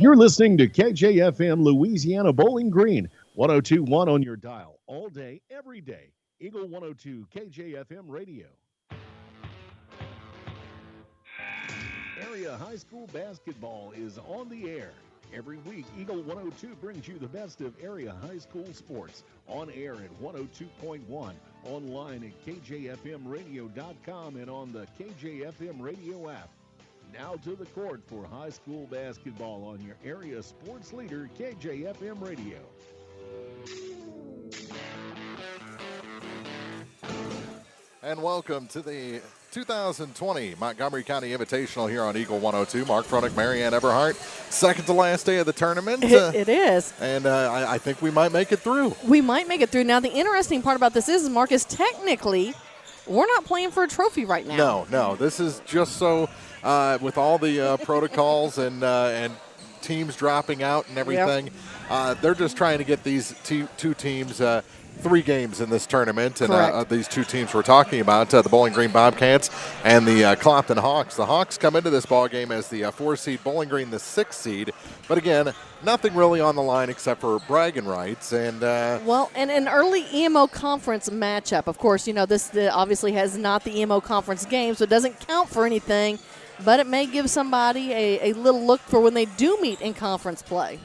You're listening to KJFM Louisiana Bowling Green, 1021 on your dial, all day, every day. Eagle 102 KJFM Radio. Area high school basketball is on the air. Every week, Eagle 102 brings you the best of area high school sports. On air at 102.1, online at kjfmradio.com, and on the KJFM radio app. Now to the court for high school basketball on your area sports leader, KJFM Radio. And welcome to the 2020 Montgomery County Invitational here on Eagle 102. Mark Fronick, Marianne Eberhardt. Second to last day of the tournament. It is. And I think we might make it through. We might make it through. Now, the interesting part about this is, Marcus, technically, we're not playing for a trophy right now. No. This is just so with all the protocols and teams dropping out and everything, they're just trying to get these two teams 3 games in this tournament, and these 2 teams we're talking about, the Bowling Green Bobcats and the Clopton Hawks. The Hawks come into this ball game as the 4-seed, Bowling Green the 6th seed, but again, nothing really on the line except for bragging rights. And and an early EMO conference matchup. Of course, you know, this obviously has not the EMO conference game, so it doesn't count for anything, but it may give somebody a little look for when they do meet in conference play.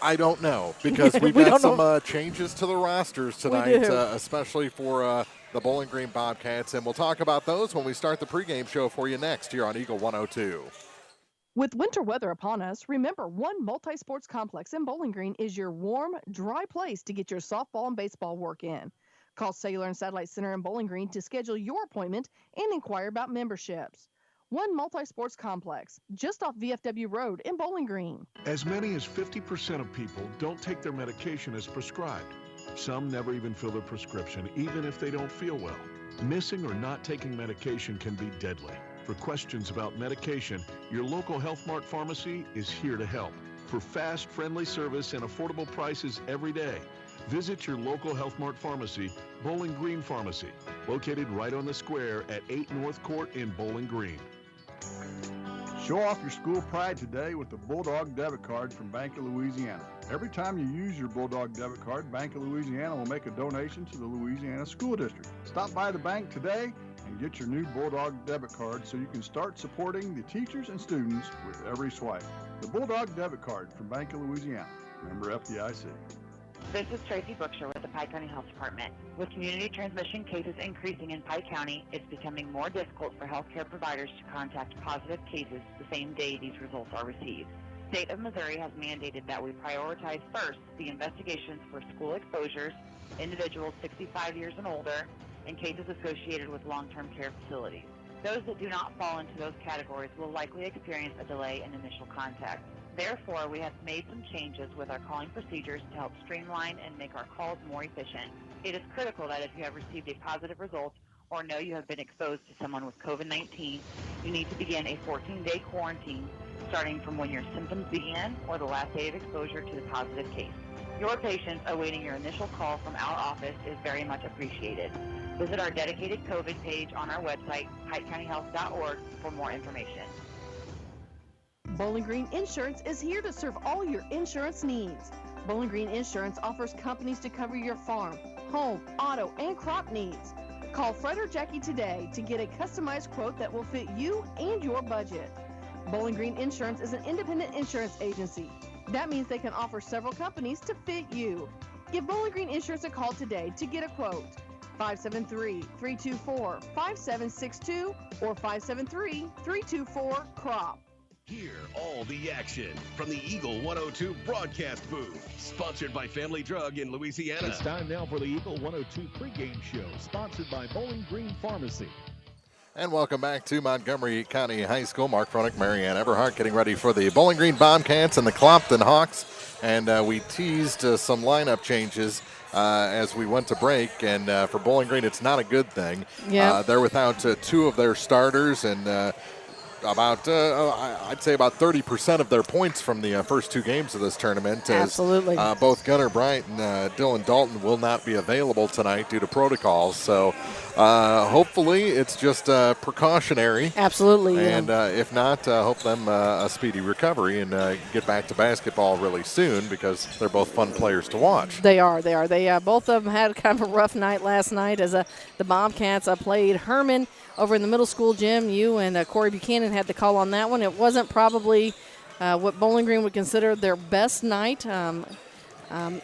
I don't know, because we've got some changes to the rosters tonight, especially for the Bowling Green Bobcats, and we'll talk about those when we start the pregame show for you next here on Eagle 102. With winter weather upon us, remember One Multi-Sports Complex in Bowling Green is your warm, dry place to get your softball and baseball work in. Call Cellular and Satellite Center in Bowling Green to schedule your appointment and inquire about memberships. One Multi-Sports Complex, just off VFW Road in Bowling Green. As many as 50% of people don't take their medication as prescribed. Some never even fill their prescription, even if they don't feel well. Missing or not taking medication can be deadly. For questions about medication, your local Health Mart pharmacy is here to help. For fast, friendly service and affordable prices every day, visit your local Health Mart pharmacy, Bowling Green Pharmacy, located right on the square at 8 North Court in Bowling Green. Show off your school pride today with the Bulldog debit card from Bank of Louisiana. Every time you use your Bulldog debit card, Bank of Louisiana will make a donation to the Louisiana School District. Stop by the bank today and get your new Bulldog debit card so you can start supporting the teachers and students with every swipe. The Bulldog debit card from Bank of Louisiana. Member FDIC. This is Tracy Bookshire with the Pike County Health Department. With community transmission cases increasing in Pike County, it's becoming more difficult for healthcare providers to contact positive cases the same day these results are received. The state of Missouri has mandated that we prioritize first the investigations for school exposures, individuals 65 years and older, and cases associated with long-term care facilities. Those that do not fall into those categories will likely experience a delay in initial contact. Therefore, we have made some changes with our calling procedures to help streamline and make our calls more efficient. It is critical that if you have received a positive result or know you have been exposed to someone with COVID-19, you need to begin a 14-day quarantine starting from when your symptoms began or the last day of exposure to the positive case. Your patience awaiting your initial call from our office is very much appreciated. Visit our dedicated COVID page on our website, PikeCountyHealth.org, for more information. Bowling Green Insurance is here to serve all your insurance needs. Bowling Green Insurance offers companies to cover your farm, home, auto, and crop needs. Call Fred or Jackie today to get a customized quote that will fit you and your budget. Bowling Green Insurance is an independent insurance agency. That means they can offer several companies to fit you. Give Bowling Green Insurance a call today to get a quote. 573-324-5762 or 573-324-CROP. Hear all the action from the Eagle 102 broadcast booth. Sponsored by Family Drug in Louisiana. It's time now for the Eagle 102 pregame show, sponsored by Bowling Green Pharmacy. And welcome back to Montgomery County High School. Mark Fronick, Marianne Eberhardt getting ready for the Bowling Green Bobcats and the Clopton Hawks. And we teased some lineup changes as we went to break. And for Bowling Green, it's not a good thing. Yeah. They're without 2 of their starters, and about I'd say about 30% of their points from the first two games of this tournament. Absolutely. Both Gunnar Bryant and Dylan Dalton will not be available tonight due to protocols. So hopefully it's just precautionary. Absolutely. And if not, hope them a speedy recovery and get back to basketball really soon, because they're both fun players to watch. They are. They both of them had kind of a rough night last night as the Bobcats played Herman over in the middle school gym. You and Corey Buchanan had the call on that one. It wasn't probably what Bowling Green would consider their best night.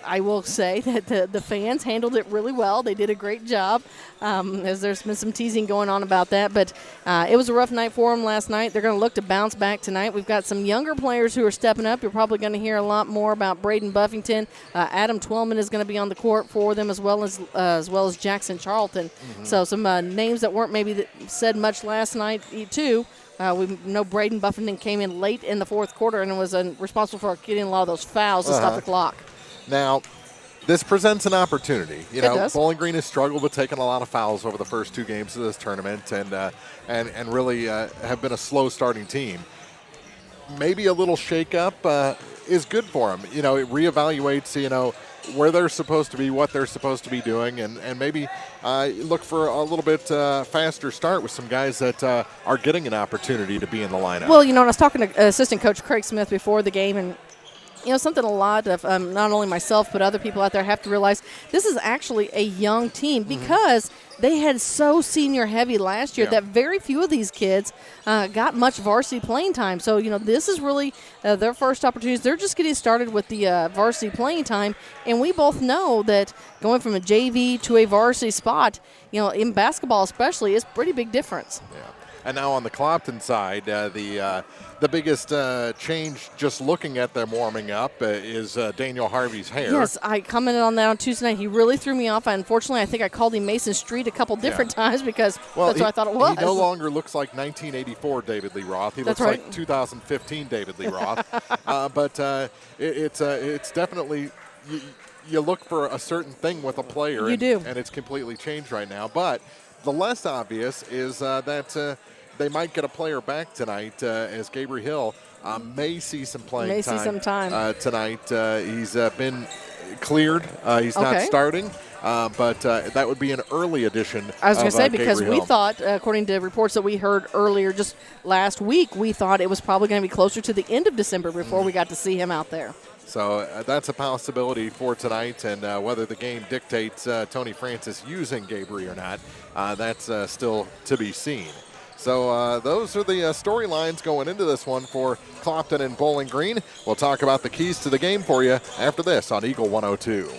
I will say that the fans handled it really well. They did a great job, as there's been some teasing going on about that. But it was a rough night for them last night. They're going to look to bounce back tonight. We've got some younger players who are stepping up. You're probably going to hear a lot more about Braden Buffington. Adam Twellman is going to be on the court for them, as well as Jackson Charlton. Mm-hmm. So some names that weren't maybe said much last night too. We know Braden Buffington came in late in the fourth quarter and was responsible for getting a lot of those fouls to stop the clock. Now, this presents an opportunity. You know, does. Bowling Green has struggled with taking a lot of fouls over the first two games of this tournament, and really have been a slow starting team. Maybe a little shakeup is good for them. You know, it reevaluates, where they're supposed to be, what they're supposed to be doing, and maybe look for a little bit faster start with some guys that are getting an opportunity to be in the lineup. Well, and I was talking to assistant coach Craig Smith before the game, and something a lot of not only myself but other people out there have to realize, this is actually a young team, because they had so senior heavy last year that very few of these kids got much varsity playing time. So, this is really their first opportunities. They're just getting started with the varsity playing time, and we both know that going from a JV to a varsity spot, in basketball especially, is a pretty big difference. Yeah. And now on the Clopton side, the biggest change, just looking at them warming up, is Daniel Harvey's hair. Yes, I commented on that on Tuesday night. He really threw me off. Unfortunately, I think I called him Mason Street a couple different times, because that's what I thought it was. He no longer looks like 1984 David Lee Roth. He looks like 2015 David Lee Roth. But it's definitely you look for a certain thing with a player. You do. And it's completely changed right now. But the less obvious is that they might get a player back tonight, as Gabriel Hill may see some playing time tonight. He's been cleared. He's not starting, but that would be an early addition. I was going to say, because Gabriel. we thought, according to reports that we heard earlier just last week, we thought it was probably going to be closer to the end of December before we got to see him out there. So that's a possibility for tonight, and whether the game dictates Tony Francis using Gabriel or not, that's still to be seen. So those are the storylines going into this one for Clopton and Bowling Green. We'll talk about the keys to the game for you after this on Eagle 102.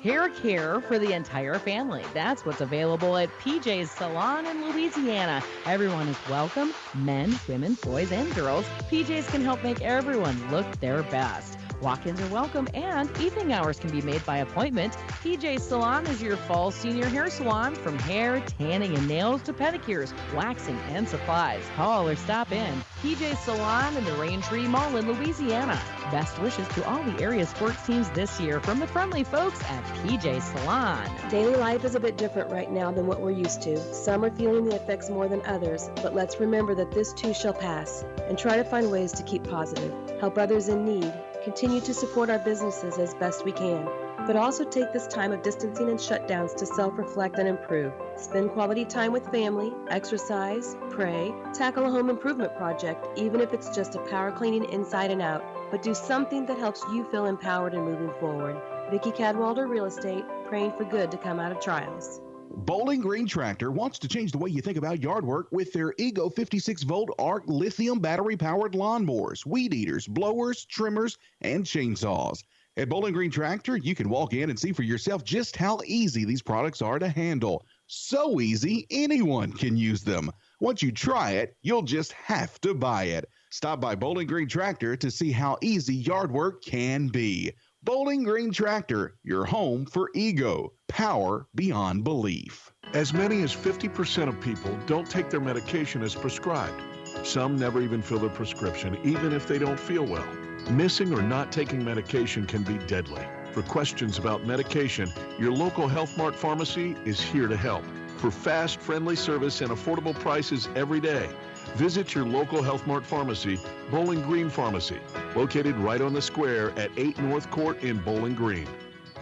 Hair care for the entire family. That's what's available at PJ's Salon in Louisiana. Everyone is welcome. Men, women, boys, and girls. PJ's can help make everyone look their best. Walk-ins are welcome, and evening hours can be made by appointment. PJ's Salon is your fall senior hair salon, from hair, tanning, and nails to pedicures, waxing, and supplies. Call or stop in. PJ's Salon in the Raintree Mall in Louisiana. Best wishes to all the area sports teams this year from the friendly folks at PJ's Salon. Daily life is a bit different right now than what we're used to. Some are feeling the effects more than others, but let's remember that this too shall pass, and try to find ways to keep positive. Help others in need. Continue to support our businesses as best we can, but also take this time of distancing and shutdowns to self-reflect and improve. Spend quality time with family, exercise, pray, tackle a home improvement project, even if it's just a power cleaning inside and out, but do something that helps you feel empowered and moving forward. Vicki Cadwalder, Real Estate, praying for good to come out of trials. Bowling Green Tractor wants to change the way you think about yard work with their Ego 56-volt ARC lithium battery-powered lawnmowers, weed eaters, blowers, trimmers, and chainsaws. At Bowling Green Tractor, you can walk in and see for yourself just how easy these products are to handle. So easy, anyone can use them. Once you try it, you'll just have to buy it. Stop by Bowling Green Tractor to see how easy yard work can be. Bowling Green Tractor, your home for Ego. Power beyond belief. As many as 50% of people don't take their medication as prescribed. Some never even fill their prescription, even if they don't feel well. Missing or not taking medication can be deadly. For questions about medication, your local Health Mart pharmacy is here to help. For fast, friendly service and affordable prices every day, Visit your local Health Mart pharmacy, Bowling Green Pharmacy, located right on the square at 8 North Court in Bowling Green.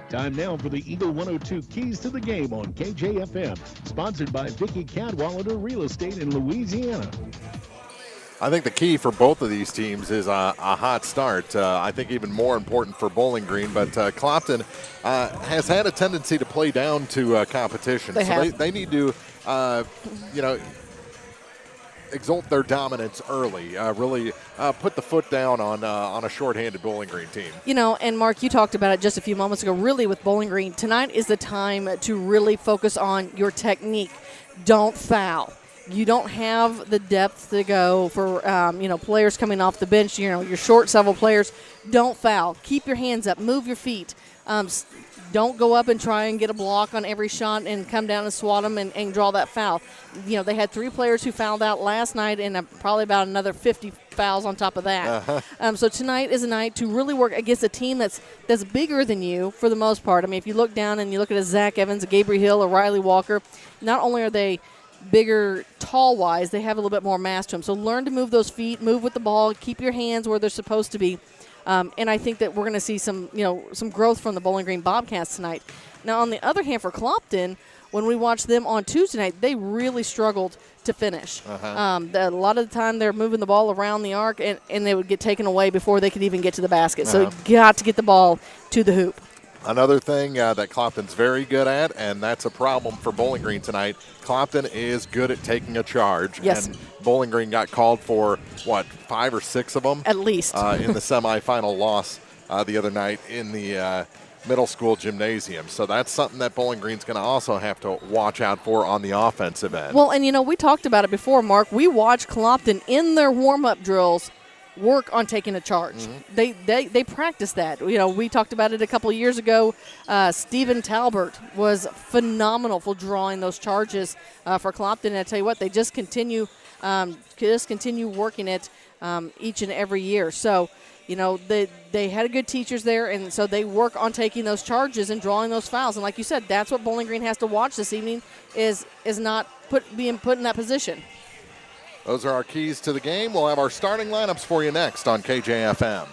Time now for the Eagle 102 Keys to the Game on KJFM, sponsored by Vicky Cadwallader Real Estate in Louisiana. I think the key for both of these teams is a hot start. I think even more important for Bowling Green, but Clopton has had a tendency to play down to competition. They need to, exalt their dominance early, really put the foot down on a shorthanded Bowling Green team. And Mark, you talked about it just a few moments ago, really with Bowling Green. Tonight is the time to really focus on your technique. Don't foul. You don't have the depth to go for, players coming off the bench. You're short several players. Don't foul. Keep your hands up. Move your feet. Don't go up and try and get a block on every shot and come down and swat them and draw that foul. They had 3 players who fouled out last night and probably about another 50 fouls on top of that. So tonight is a night to really work against a team that's bigger than you for the most part. I mean, if you look down and you look at a Zach Evans, a Gabriel Hill, a Riley Walker, not only are they bigger tall-wise, they have a little bit more mass to them. So learn to move those feet, move with the ball, keep your hands where they're supposed to be. And I think that we're going to see some growth from the Bowling Green Bobcats tonight. Now, on the other hand, for Clopton, when we watched them on Tuesday night, they really struggled to finish. A lot of the time they're moving the ball around the arc, and they would get taken away before they could even get to the basket. So you got to get the ball to the hoop. Another thing that Clopton's very good at, and that's a problem for Bowling Green tonight, Clopton is good at taking a charge. Yes. And Bowling Green got called for, 5 or 6 of them? At least. In the semifinal loss the other night in the middle school gymnasium. So that's something that Bowling Green's going to also have to watch out for on the offensive end. Well, and we talked about it before, Mark. We watched Clopton in their warm-up drills work on taking a charge. They practice that. We talked about it a couple of years ago. Stephen Talbert was phenomenal for drawing those charges for Clopton. And I tell you what, they just continue working it each and every year. So, they had good teachers there, and so they work on taking those charges and drawing those fouls. And like you said, that's what Bowling Green has to watch this evening is not being put in that position. Those are our keys to the game. We'll have our starting lineups for you next on KJFM.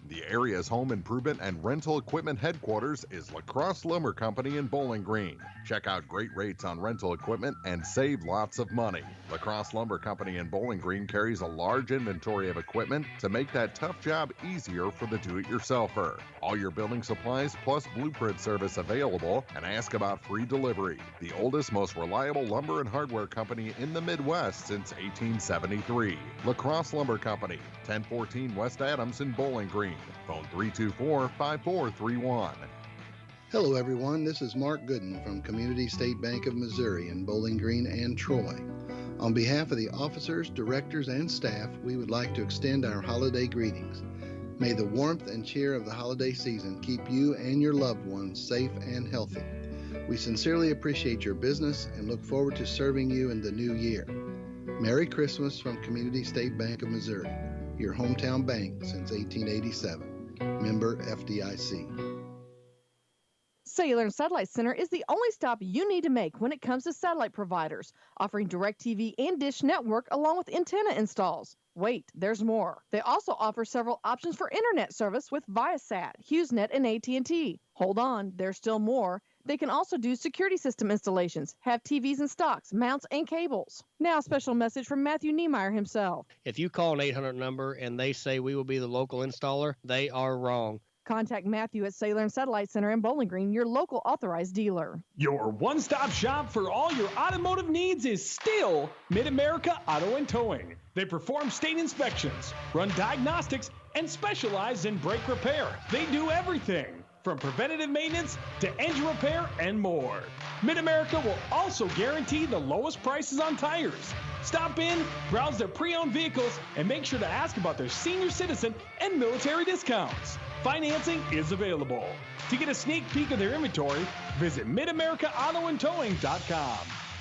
The area's home improvement and rental equipment headquarters is LaCrosse Lumber Company in Bowling Green. Check out great rates on rental equipment and save lots of money. LaCrosse Lumber Company in Bowling Green carries a large inventory of equipment to make that tough job easier for the do-it-yourselfer. All your building supplies plus blueprint service available, and ask about free delivery. The oldest, most reliable lumber and hardware company in the Midwest since 1873. LaCrosse Lumber Company, 1014 West Adams in Bowling Green. Phone 324-5431. Hello everyone, this is Mark Gooden from Community State Bank of Missouri in Bowling Green and Troy. On behalf of the officers, directors, and staff, we would like to extend our holiday greetings. May the warmth and cheer of the holiday season keep you and your loved ones safe and healthy. We sincerely appreciate your business and look forward to serving you in the new year. Merry Christmas from Community State Bank of Missouri, your hometown bank since 1887. Member FDIC. Cellular and Satellite Center is the only stop you need to make when it comes to satellite providers, offering DirecTV and Dish Network along with antenna installs. Wait, there's more. They also offer several options for internet service with Viasat, HughesNet, and AT&T. Hold on, there's still more. They can also do security system installations, have TVs in stocks, mounts, and cables. Now, a special message from Matthew Niemeyer himself. If you call an 800 number and they say we will be the local installer, they are wrong. Contact Matthew at Cellular and Satellite Center in Bowling Green, your local authorized dealer. Your one-stop shop for all your automotive needs is still Mid-America Auto and Towing. They perform state inspections, run diagnostics, and specialize in brake repair. They do everything from preventative maintenance to engine repair and more. Mid-America will also guarantee the lowest prices on tires. Stop in, browse their pre-owned vehicles, and make sure to ask about their senior citizen and military discounts. Financing is available. To get a sneak peek of their inventory, visit MidAmericaAutoandTowing.com.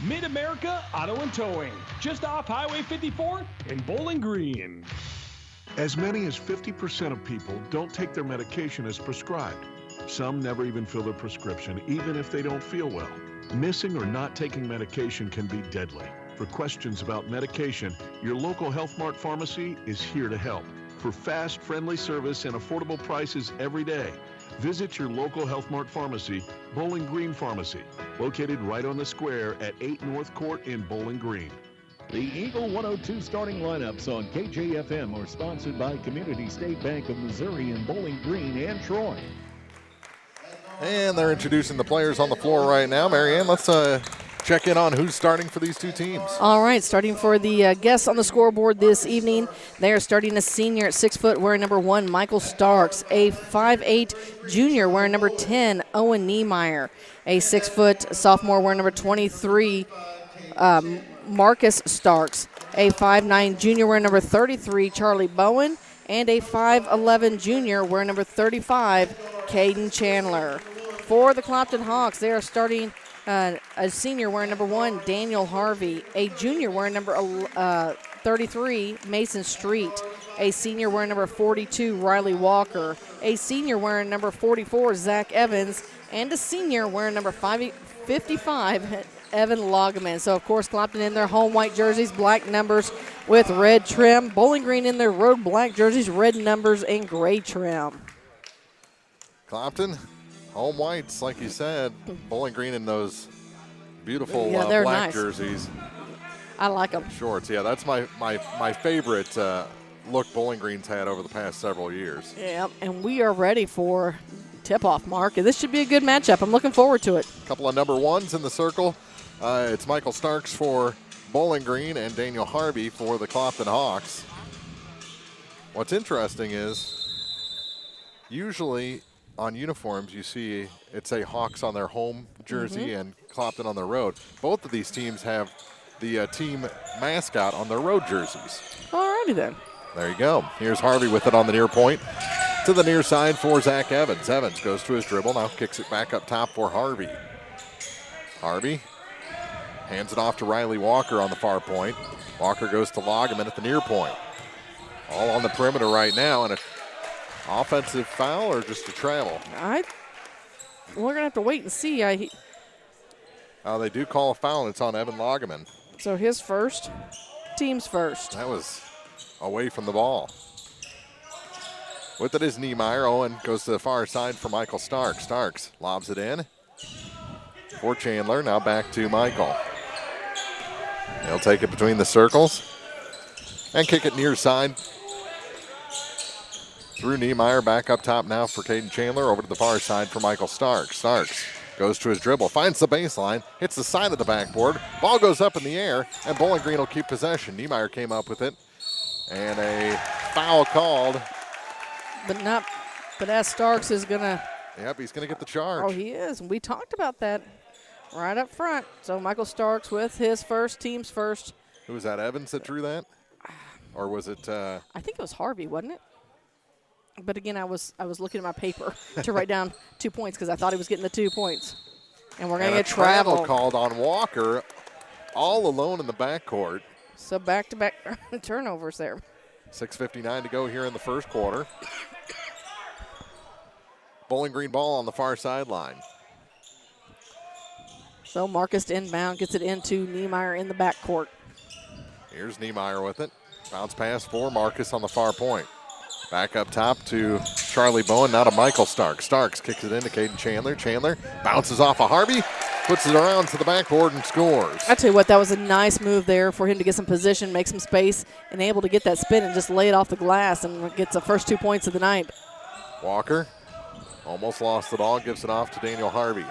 Mid-America Auto and Towing, just off Highway 54 in Bowling Green. As many as 50% of people don't take their medication as prescribed. Some never even fill their prescription, even if they don't feel well. Missing or not taking medication can be deadly. For questions about medication, your local Health Mart pharmacy is here to help. For fast, friendly service and affordable prices every day, visit your local Health Mart pharmacy, Bowling Green Pharmacy, located right on the square at 8 North Court in Bowling Green. The Eagle 102 starting lineups on KJFM are sponsored by Community State Bank of Missouri in Bowling Green and Troy. And they're introducing the players on the floor right now. Marianne, let's check in on who's starting for these two teams. All right, starting for the guests on the scoreboard this evening, they are starting a senior at 6 foot wearing number 1, Michael Starks, a 5'8" junior wearing number 10, Owen Niemeyer, a 6 foot sophomore wearing number 23, Marcus Starks, a 5'9" junior wearing number 33, Charlie Bowen, and a 5'11" junior wearing number 35, Caden Chandler. For the Clopton Hawks, they are starting a senior wearing number 1, Daniel Harvey, a junior wearing number 33, Mason Street, a senior wearing number 42, Riley Walker, a senior wearing number 44, Zach Evans, and a senior wearing number 55, Evan Loggeman. So, of course, Clopton in their home white jerseys, black numbers with red trim. Bowling Green in their road black jerseys, red numbers and gray trim. Clopton, home whites, like you said. Bowling Green in those beautiful black nice jerseys. I like them. Shorts, yeah, that's my favorite look Bowling Green's had over the past several years. Yeah, and we are ready for tip-off, Mark. This should be a good matchup. I'm looking forward to it. A couple of number 1s in the circle. It's Michael Starks for Bowling Green and Daniel Harvey for the Clopton Hawks. What's interesting is usually on uniforms you see it say Hawks on their home jersey and Clopton on their road. Both of these teams have the team mascot on their road jerseys. Alrighty then. There you go. Here's Harvey with it on the near point. To the near side for Zach Evans. Evans goes to his dribble, now kicks it back up top for Harvey. Harvey hands it off to Riley Walker on the far point. Walker goes to Loggeman at the near point. All on the perimeter right now, and an offensive foul or just a travel? We're going to have to wait and see. They do call a foul, and it's on Evan Loggeman. So his first, team's first. That was away from the ball. With it is Niemeyer. Owen goes to the far side for Michael Starks. Starks lobs it in for Chandler. Now back to Michael. He'll take it between the circles and kick it near side through Niemeyer. Back up top now for Caden Chandler. Over to the far side for Michael Starks. Starks goes to his dribble, finds the baseline, hits the side of the backboard. Ball goes up in the air, and Bowling Green will keep possession. Niemeyer came up with it, and a foul called. But as Starks is going to. Yep, he's going to get the charge. Oh, he is. We talked about that right up front. So Michael Starks with his first, team's first. Who was that, Evans that drew that? Or was it? I think it was Harvey, wasn't it? But again, I was looking at my paper to write down 2 points because I thought he was getting the 2 points. And we're going to get travel called on Walker, all alone in the backcourt. So back-to-back turnovers there. 6:59 to go here in the first quarter. Bowling Green ball on the far sideline. So Marcus inbound, gets it into Niemeyer in the backcourt. Here's Niemeyer with it. Bounce pass for Marcus on the far point. Back up top to Charlie Bowen, now to Michael Starks. Starks kicks it into Caden Chandler. Chandler bounces off of Harvey, puts it around to the backboard and scores. I tell you what, that was a nice move there for him to get some position, make some space, and able to get that spin and just lay it off the glass and gets the first 2 points of the night. Walker almost lost the ball, gives it off to Daniel Harvey.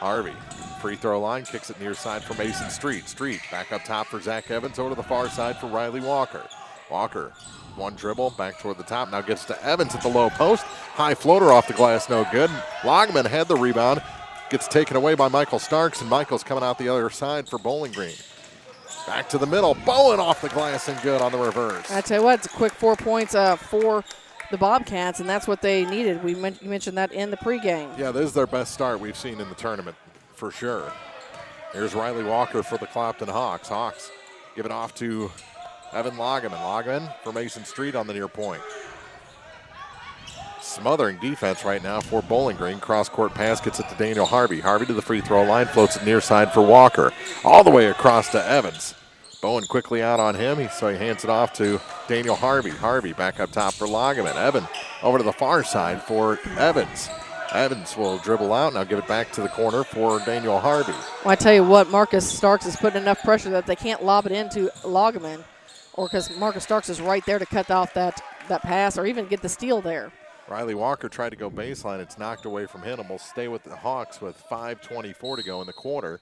Harvey, free throw line, kicks it near side for Mason Street. Street back up top for Zach Evans, over to the far side for Riley Walker. Walker, one dribble, back toward the top, now gets to Evans at the low post. High floater off the glass, no good. Loggeman had the rebound, gets taken away by Michael Starks, and Michael's coming out the other side for Bowling Green. Back to the middle, Bowen off the glass and good on the reverse. I tell you what, it's a quick 4 points for the Bobcats, and that's what they needed. You mentioned that in the pregame. Yeah, this is their best start we've seen in the tournament, for sure. Here's Riley Walker for the Clopton Hawks. Hawks give it off to Evan Loggeman. Loggeman for Mason Street on the near point. smothering defense right now for Bowling Green. Cross-court pass gets it to Daniel Harvey. Harvey to the free throw line, floats it near side for Walker. All the way across to Evans. Bowen quickly out on him, so he hands it off to Daniel Harvey. Harvey back up top for Lageman. Evan over to the far side for Evans. Evans will dribble out, now give it back to the corner for Daniel Harvey. Well, I tell you what, Marcus Starks is putting enough pressure that they can't lob it into Lageman, or because Marcus Starks is right there to cut off that pass or even get the steal there. Riley Walker tried to go baseline. It's knocked away from him, and will stay with the Hawks with 5:24 to go in the quarter.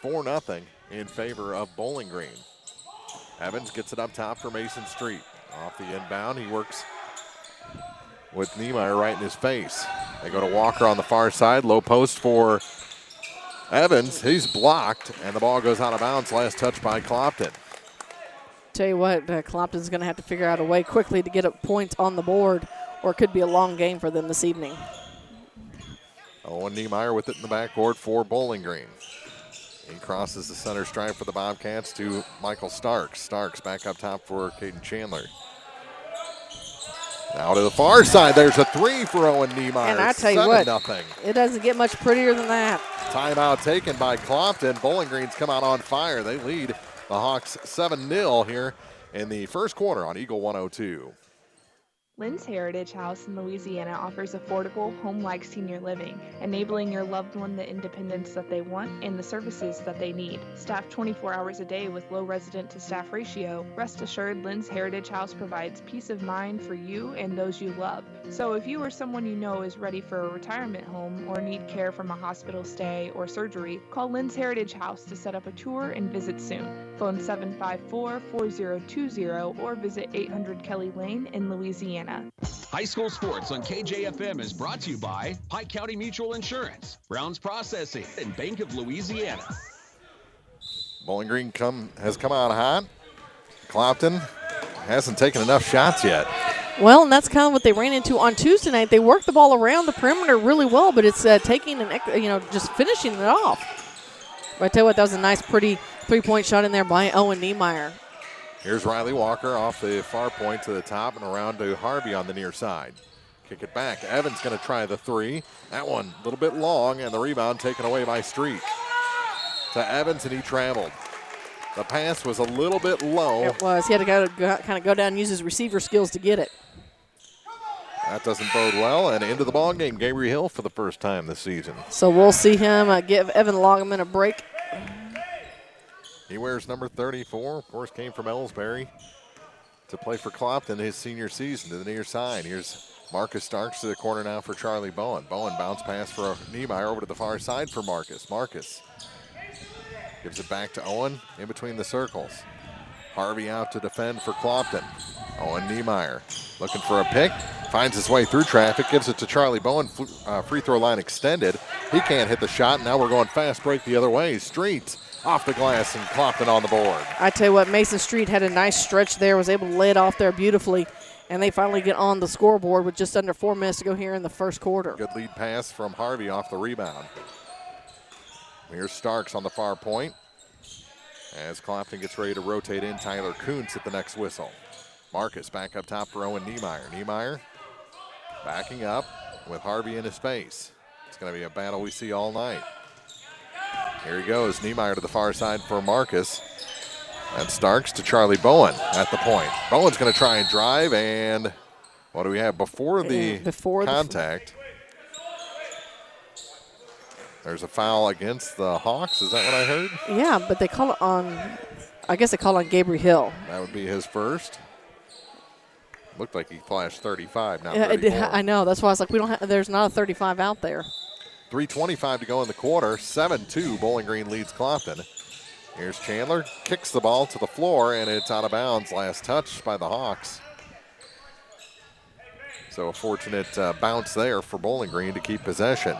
4-0 in favor of Bowling Green. Evans gets it up top for Mason Street. Off the inbound, he works with Niemeyer right in his face. They go to Walker on the far side. Low post for Evans. He's blocked, and the ball goes out of bounds. Last touch by Clopton. Tell you what, Clopton's going to have to figure out a way quickly to get a point on the board, or it could be a long game for them this evening. Owen Niemeyer with it in the backboard for Bowling Green. He crosses the center stripe for the Bobcats to Michael Starks. Starks back up top for Caden Chandler. Now to the far side, there's a three for Owen Niemeyer. And I tell you what, 7-0. It doesn't get much prettier than that. Timeout taken by Clopton. Bowling Green's come out on fire. They lead the Hawks 7-0 here in the first quarter on Eagle 102. Lynn's Heritage House in Louisiana offers affordable, home-like senior living, enabling your loved one the independence that they want and the services that they need. Staffed 24 hours a day with low resident-to-staff ratio, rest assured Lynn's Heritage House provides peace of mind for you and those you love. So if you or someone you know is ready for a retirement home or need care from a hospital stay or surgery, call Lynn's Heritage House to set up a tour and visit soon. Phone 754-4020 or visit 800 Kelly Lane in Louisiana. High school sports on KJFM is brought to you by Pike County Mutual Insurance, Brown's Processing, and Bank of Louisiana. Bowling Green has come out hot. Clopton hasn't taken enough shots yet. Well, and that's kind of what they ran into on Tuesday night. They worked the ball around the perimeter really well, but it's taking just finishing it off. But I tell you what, that was a nice, pretty three-point shot in there by Owen Niemeyer. Here's Riley Walker off the far point to the top and around to Harvey on the near side. Kick it back. Evans going to try the three. That one a little bit long, and the rebound taken away by Street. To Evans, and he traveled. The pass was a little bit low. It was. He had to kind of go down and use his receiver skills to get it. That doesn't bode well, and into the ball game, Gabriel Hill for the first time this season. So we'll see him give Evan Lageman a break. He wears number 34, of course, came from Ellsbury to play for Clopton his senior season to the near side. Here's Marcus Starks to the corner now for Charlie Bowen. Bowen bounce pass for Niemeyer over to the far side for Marcus. Marcus gives it back to Owen in between the circles. Harvey out to defend for Clopton. Owen Niemeyer looking for a pick. Finds his way through traffic, gives it to Charlie Bowen. Free throw line extended. He can't hit the shot. Now we're going fast break the other way. Street off the glass and Clopton on the board. I tell you what, Mason Street had a nice stretch there, was able to lay it off there beautifully, and they finally get on the scoreboard with just under 4 minutes to go here in the first quarter. Good lead pass from Harvey off the rebound. Here's Starks on the far point. As Clopton gets ready to rotate in, Tyler Kuntz at the next whistle. Marcus back up top for Owen Niemeyer. Niemeyer backing up with Harvey in his face. It's going to be a battle we see all night. Here he goes, Niemeyer to the far side for Marcus. And Starks to Charlie Bowen at the point. Bowen's going to try and drive, and what do we have? Before the contact, there's a foul against the Hawks. Is that what I heard? Yeah, but they call it on, I guess they call it on Gabriel Hill. That would be his first. Looked like he flashed 35, not 34. I know. That's why I was like, there's not a 35 out there. 3:25 to go in the quarter. 7-2, Bowling Green leads Clopton. Here's Chandler, kicks the ball to the floor, and it's out of bounds. Last touch by the Hawks. So a fortunate bounce there for Bowling Green to keep possession.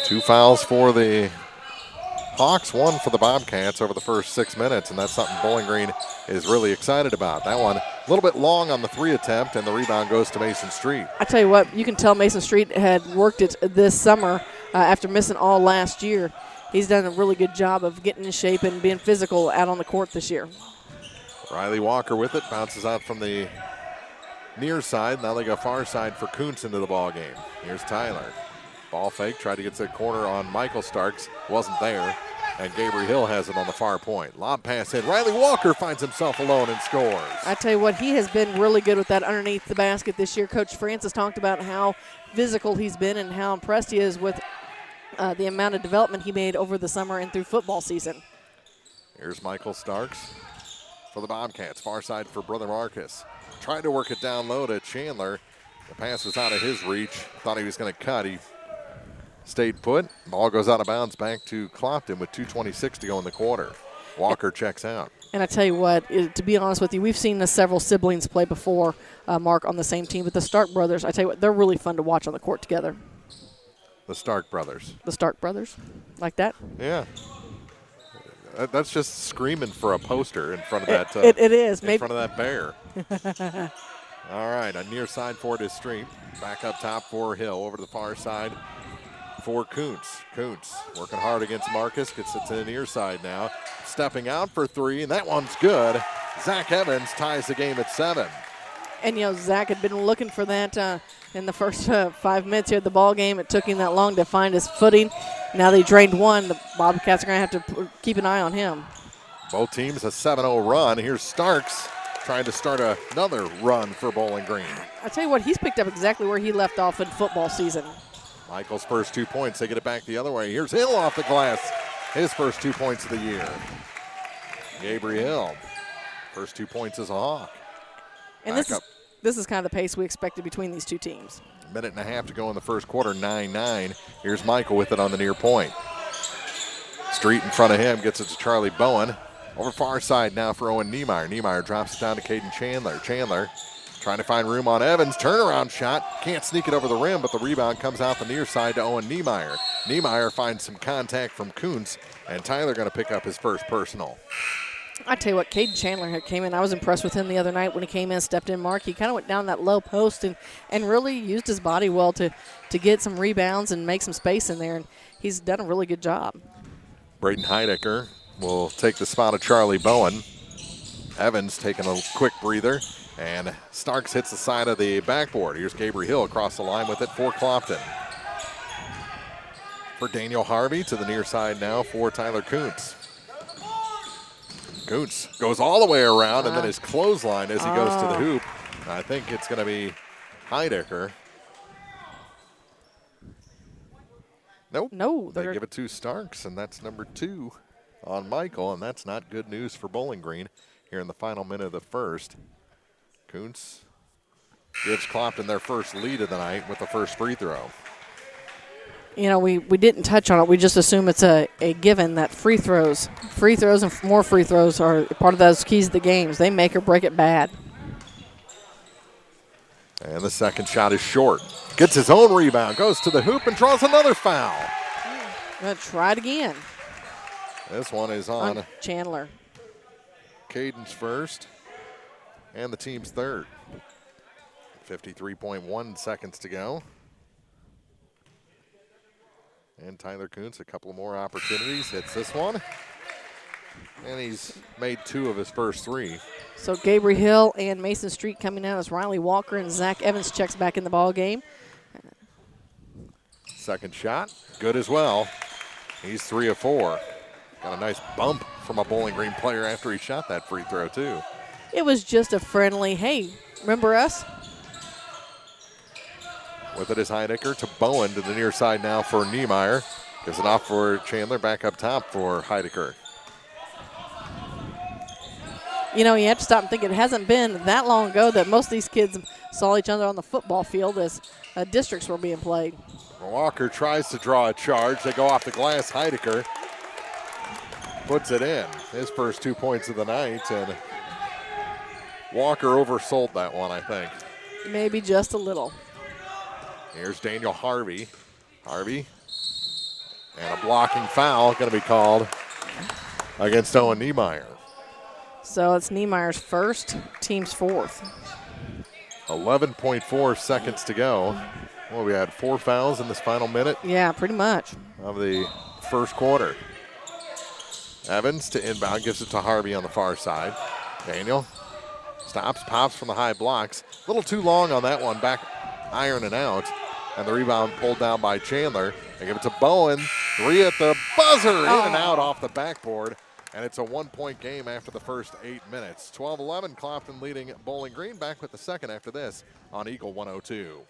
2 fouls for the Hawks, 1 for the Bobcats over the first 6 minutes, and that's something Bowling Green is really excited about. That one a little bit long on the 3 attempt, and the rebound goes to Mason Street. I tell you what, you can tell Mason Street had worked it this summer after missing all last year. He's done a really good job of getting in shape and being physical out on the court this year. Riley Walker with it, bounces out from the near side. Now they go far side for Kuntz into the ball game. Here's Tyler. Ball fake, tried to get to the corner on Michael Starks. Wasn't there. And Gabriel Hill has it on the far point. Lob pass in. Riley Walker finds himself alone and scores. I tell you what, he has been really good with that underneath the basket this year. Coach Francis talked about how physical he's been and how impressed he is with the amount of development he made over the summer and through football season. Here's Michael Starks for the Bobcats. Far side for Brother Marcus. Tried to work it down low to Chandler. The pass was out of his reach. Thought he was going to cut. He stayed put. Ball goes out of bounds back to Clopton with 2:26 to go in the quarter. Walker checks out. And I tell you what, to be honest with you, we've seen several siblings play before, Mark, on the same team. But the Stark brothers, I tell you what, they're really fun to watch on the court together. The Stark brothers. The Stark brothers? Like that? Yeah. That's just screaming for a poster in front of that. It is. In front of that bear. All right, a near side for it is Street. Back up top for Hill. Over to the far side for Kuntz. Kuntz working hard against Marcus. Gets it to the near side now. Stepping out for three, and that one's good. Zach Evans ties the game at 7. And, you know, Zach had been looking for that in the first 5 minutes here of the ball game. It took him that long to find his footing. Now they drained one. The Bobcats are going to have to keep an eye on him. Both teams a 7-0 run. Here's Starks trying to start another run for Bowling Green. I tell you what, he's picked up exactly where he left off in football season. Michael's first 2 points. They get it back the other way. Here's Hill off the glass. His first 2 points of the year. Gabriel Hill, first 2 points as a Hawk. And this is kind of the pace we expected between these two teams. Minute and a half to go in the first quarter, 9-9. Here's Michael with it on the near point. Street in front of him, gets it to Charlie Bowen. Over far side now for Owen Niemeyer. Niemeyer drops it down to Caden Chandler. Chandler trying to find room on Evans. Turnaround shot. Can't sneak it over the rim, but the rebound comes out the near side to Owen Niemeyer. Niemeyer finds some contact from Kuntz, and Tyler going to pick up his first personal. I tell you what, Caden Chandler came in. I was impressed with him the other night when he came in, stepped in. Mark, he kind of went down that low post and really used his body well to get some rebounds and make some space in there, and he's done a really good job. Braden Heidecker will take the spot of Charlie Bowen. Evans taking a quick breather, and Starks hits the side of the backboard. Here's Gabriel Hill across the line with it for Clopton. For Daniel Harvey to the near side now for Tyler Kuntz. Kuntz goes all the way around, and then his clothesline as he goes to the hoop. I think it's going to be Heidecker. Nope. No. They give it to Starks, and that's number 2 on Michael, and that's not good news for Bowling Green here in the final minute of the first. Kuntz gives Clopton their first lead of the night with the first free throw. You know, we didn't touch on it. We just assume it's a given that free throws and more free throws are part of those keys of the games. They make or break it bad. And the second shot is short. Gets his own rebound, goes to the hoop, and draws another foul. Gonna try it again. This one is on Chandler. Caden's first and the team's third. 53.1 seconds to go. And Tyler Kuntz, a couple more opportunities, hits this one. And he's made 2 of his first 3. So Gabriel Hill and Mason Street coming out as Riley Walker and Zach Evans checks back in the ball game. Second shot, good as well. He's 3 of 4. Got a nice bump from a Bowling Green player after he shot that free throw, too. It was just a friendly, hey, remember us? With it is Heidecker to Bowen to the near side now for Niemeyer. Gives it off for Chandler, back up top for Heidecker. You know, you have to stop and think it hasn't been that long ago that most of these kids saw each other on the football field as districts were being played. Walker tries to draw a charge. They go off the glass. Heidecker puts it in. His first 2 points of the night, and Walker oversold that one, I think. Maybe just a little. Here's Daniel Harvey. Harvey. And a blocking foul going to be called against Owen Niemeyer. So it's Niemeyer's first, team's fourth. 11.4 seconds to go. Well, we had 4 fouls in this final minute. Yeah, pretty much. Of the first quarter. Evans to inbound, gives it to Harvey on the far side. Daniel Stops, pops from the high blocks. A little too long on that one, back ironing out. And the rebound pulled down by Chandler. They give it to Bowen. 3 at the buzzer, in and out off the backboard. And it's a 1-point game after the first 8 minutes. 12-11, Clopton leading Bowling Green. Back with the second after this on Eagle 102.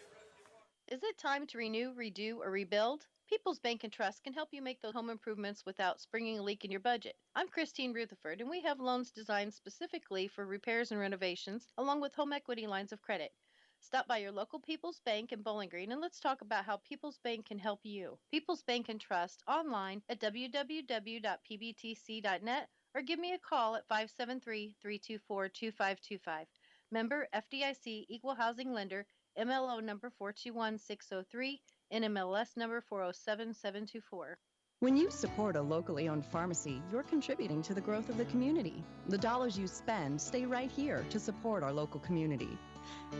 Is it time to renew, redo, or rebuild? People's Bank and Trust can help you make those home improvements without springing a leak in your budget. I'm Christine Rutherford, and we have loans designed specifically for repairs and renovations, along with home equity lines of credit. Stop by your local People's Bank in Bowling Green and let's talk about how People's Bank can help you. People's Bank and Trust online at www.pbtc.net or give me a call at 573-324-2525. Member FDIC Equal Housing Lender, MLO number 421603, NMLS number 407724. When you support a locally owned pharmacy, you're contributing to the growth of the community. The dollars you spend stay right here to support our local community.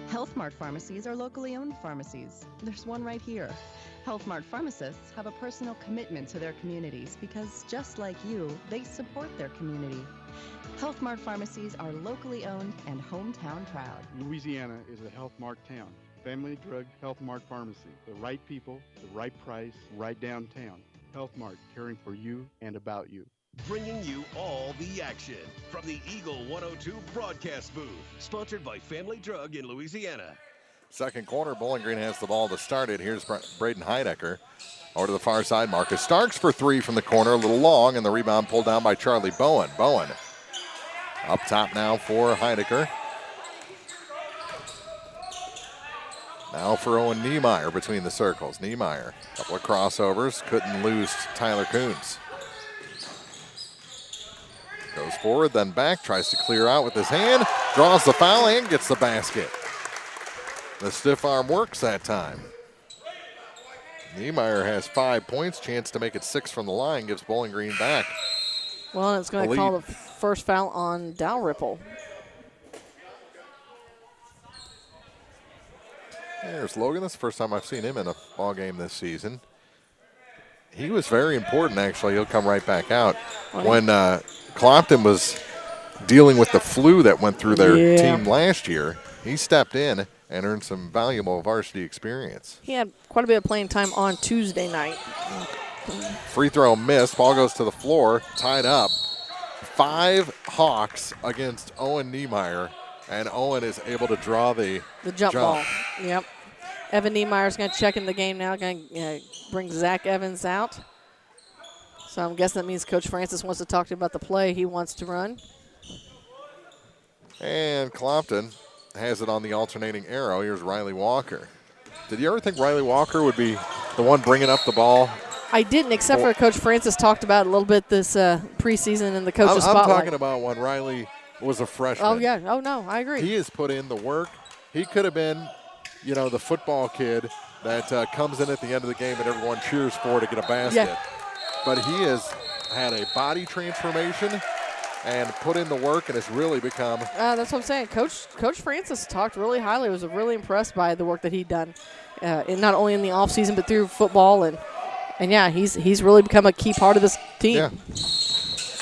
Health Mart pharmacies are locally owned pharmacies. There's one right here. Health Mart pharmacists have a personal commitment to their communities because, just like you, they support their community. Health Mart pharmacies are locally owned and hometown proud. Louisiana is a Health Mart town. Family Drug Health Mart Pharmacy. The right people, the right price, right downtown. Health Mart, caring for you and about you. Bringing you all the action from the Eagle 102 broadcast booth. Sponsored by Family Drug in Louisiana. Second quarter, Bowling Green has the ball to start it. Here's Braden Heidecker. Over to the far side, Marcus Starks for 3 from the corner, a little long, and the rebound pulled down by Charlie Bowen. Bowen up top now for Heidecker. Now for Owen Niemeyer between the circles. Niemeyer, couple of crossovers, couldn't lose Tyler Coons. Goes forward, then back, tries to clear out with his hand, draws the foul and gets the basket. The stiff arm works that time. Niemeyer has 5 points, chance to make it 6 from the line, gives Bowling Green back. Well, it's going to call the first foul on Dalrymple. There's Logan. That's the first time I've seen him in a ball game this season. He was very important, actually. He'll come right back out. When Clopton was dealing with the flu that went through their team last year, he stepped in and earned some valuable varsity experience. He had quite a bit of playing time on Tuesday night. Free throw missed. Ball goes to the floor, tied up. 5 Hawks against Owen Niemeyer, and Owen is able to draw the jump ball. Yep. Evan Niemeyer's going to check in the game now, going to bring Zach Evans out. So I'm guessing that means Coach Francis wants to talk to him about the play he wants to run. And Clopton has it on the alternating arrow. Here's Riley Walker. Did you ever think Riley Walker would be the one bringing up the ball? I didn't, except for Coach Francis talked about it a little bit this preseason in the coach's spotlight. I'm talking about when Riley was a freshman. Oh, yeah. Oh, no, I agree. He has put in the work. He could have been, the football kid that comes in at the end of the game and everyone cheers for to get a basket. Yeah. But he has had a body transformation and put in the work and has really become. That's what I'm saying. Coach Francis talked really highly. Was really impressed by the work that he'd done, not only in the offseason but through football. And yeah, he's really become a key part of this team. Yeah.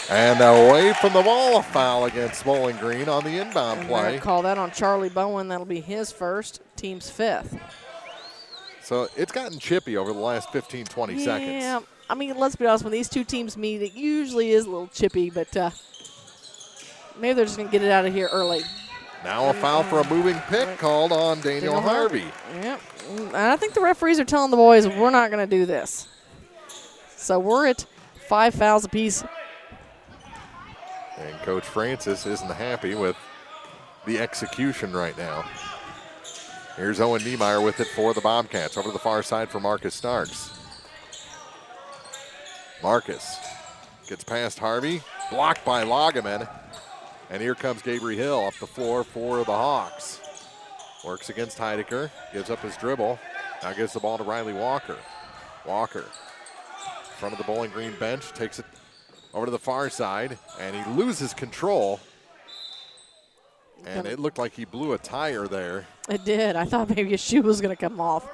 And away from the ball, a foul against Bowling Green on the inbound play. Call that on Charlie Bowen. That'll be his first, team's 5th. So it's gotten chippy over the last 15, 20 seconds. Yeah, I mean, let's be honest, when these two teams meet, it usually is a little chippy, but maybe they're just going to get it out of here early. Now a foul for a moving pick called on Daniel Harvey. Yep, and I think the referees are telling the boys, we're not going to do this. So we're at 5 fouls apiece. And Coach Francis isn't happy with the execution right now. Here's Owen Niemeyer with it for the Bobcats. Over to the far side for Marcus Starks. Marcus gets past Harvey, blocked by Lagaman. And here comes Gabriel Hill up the floor for the Hawks. Works against Heidecker, gives up his dribble. Now gives the ball to Riley Walker. Walker, in front of the Bowling Green bench, takes it over to the far side, and he loses control. And it looked like he blew a tire there. It did. I thought maybe a shoe was going to come off.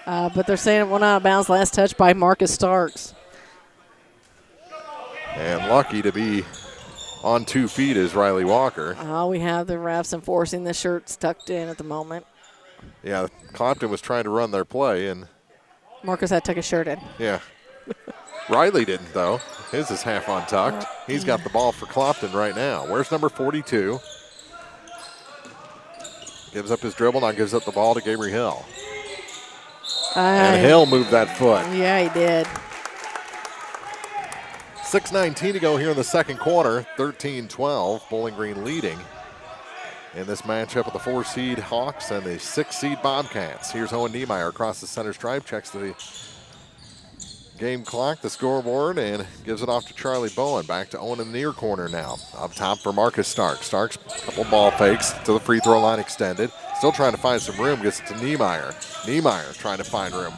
But they're saying it went out of bounds. Last touch by Marcus Starks. And lucky to be on 2 feet is Riley Walker. We have the refs enforcing the shirts tucked in at the moment. Yeah, Clopton was trying to run their play, and Marcus had to tuck his shirt in. Yeah. Riley didn't, though. His is half untucked. He's got the ball for Clopton right now. Where's number 42? Gives up his dribble, now gives up the ball to Gabriel Hill. And Hill moved that foot. Yeah, he did. 6:19 to go here in the second quarter. 13-12, Bowling Green leading in this matchup of the 4-seed Hawks and the 6-seed Bobcats. Here's Owen Niemeyer across the center stripe, checks the game clock, the scoreboard, and gives it off to Charlie Bowen. Back to Owen in the near corner now. Up top for Marcus Starks. Starks, a couple ball fakes to the free throw line extended. Still trying to find some room, gets it to Niemeyer. Niemeyer trying to find room.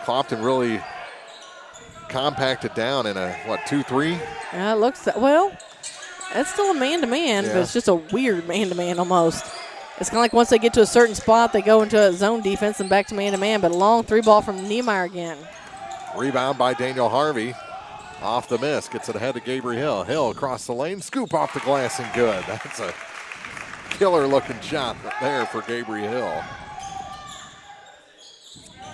Clopton really compacted down in a, 2-3? Yeah, it looks that, well, that's still a man-to-man, but it's just a weird man-to-man almost. It's kind of like once they get to a certain spot, they go into a zone defense and back to man-to-man, but a long 3-ball from Niemeyer again. Rebound by Daniel Harvey. Off the miss, gets it ahead to Gabriel Hill. Hill across the lane, scoop off the glass and good. That's a killer-looking shot there for Gabriel Hill.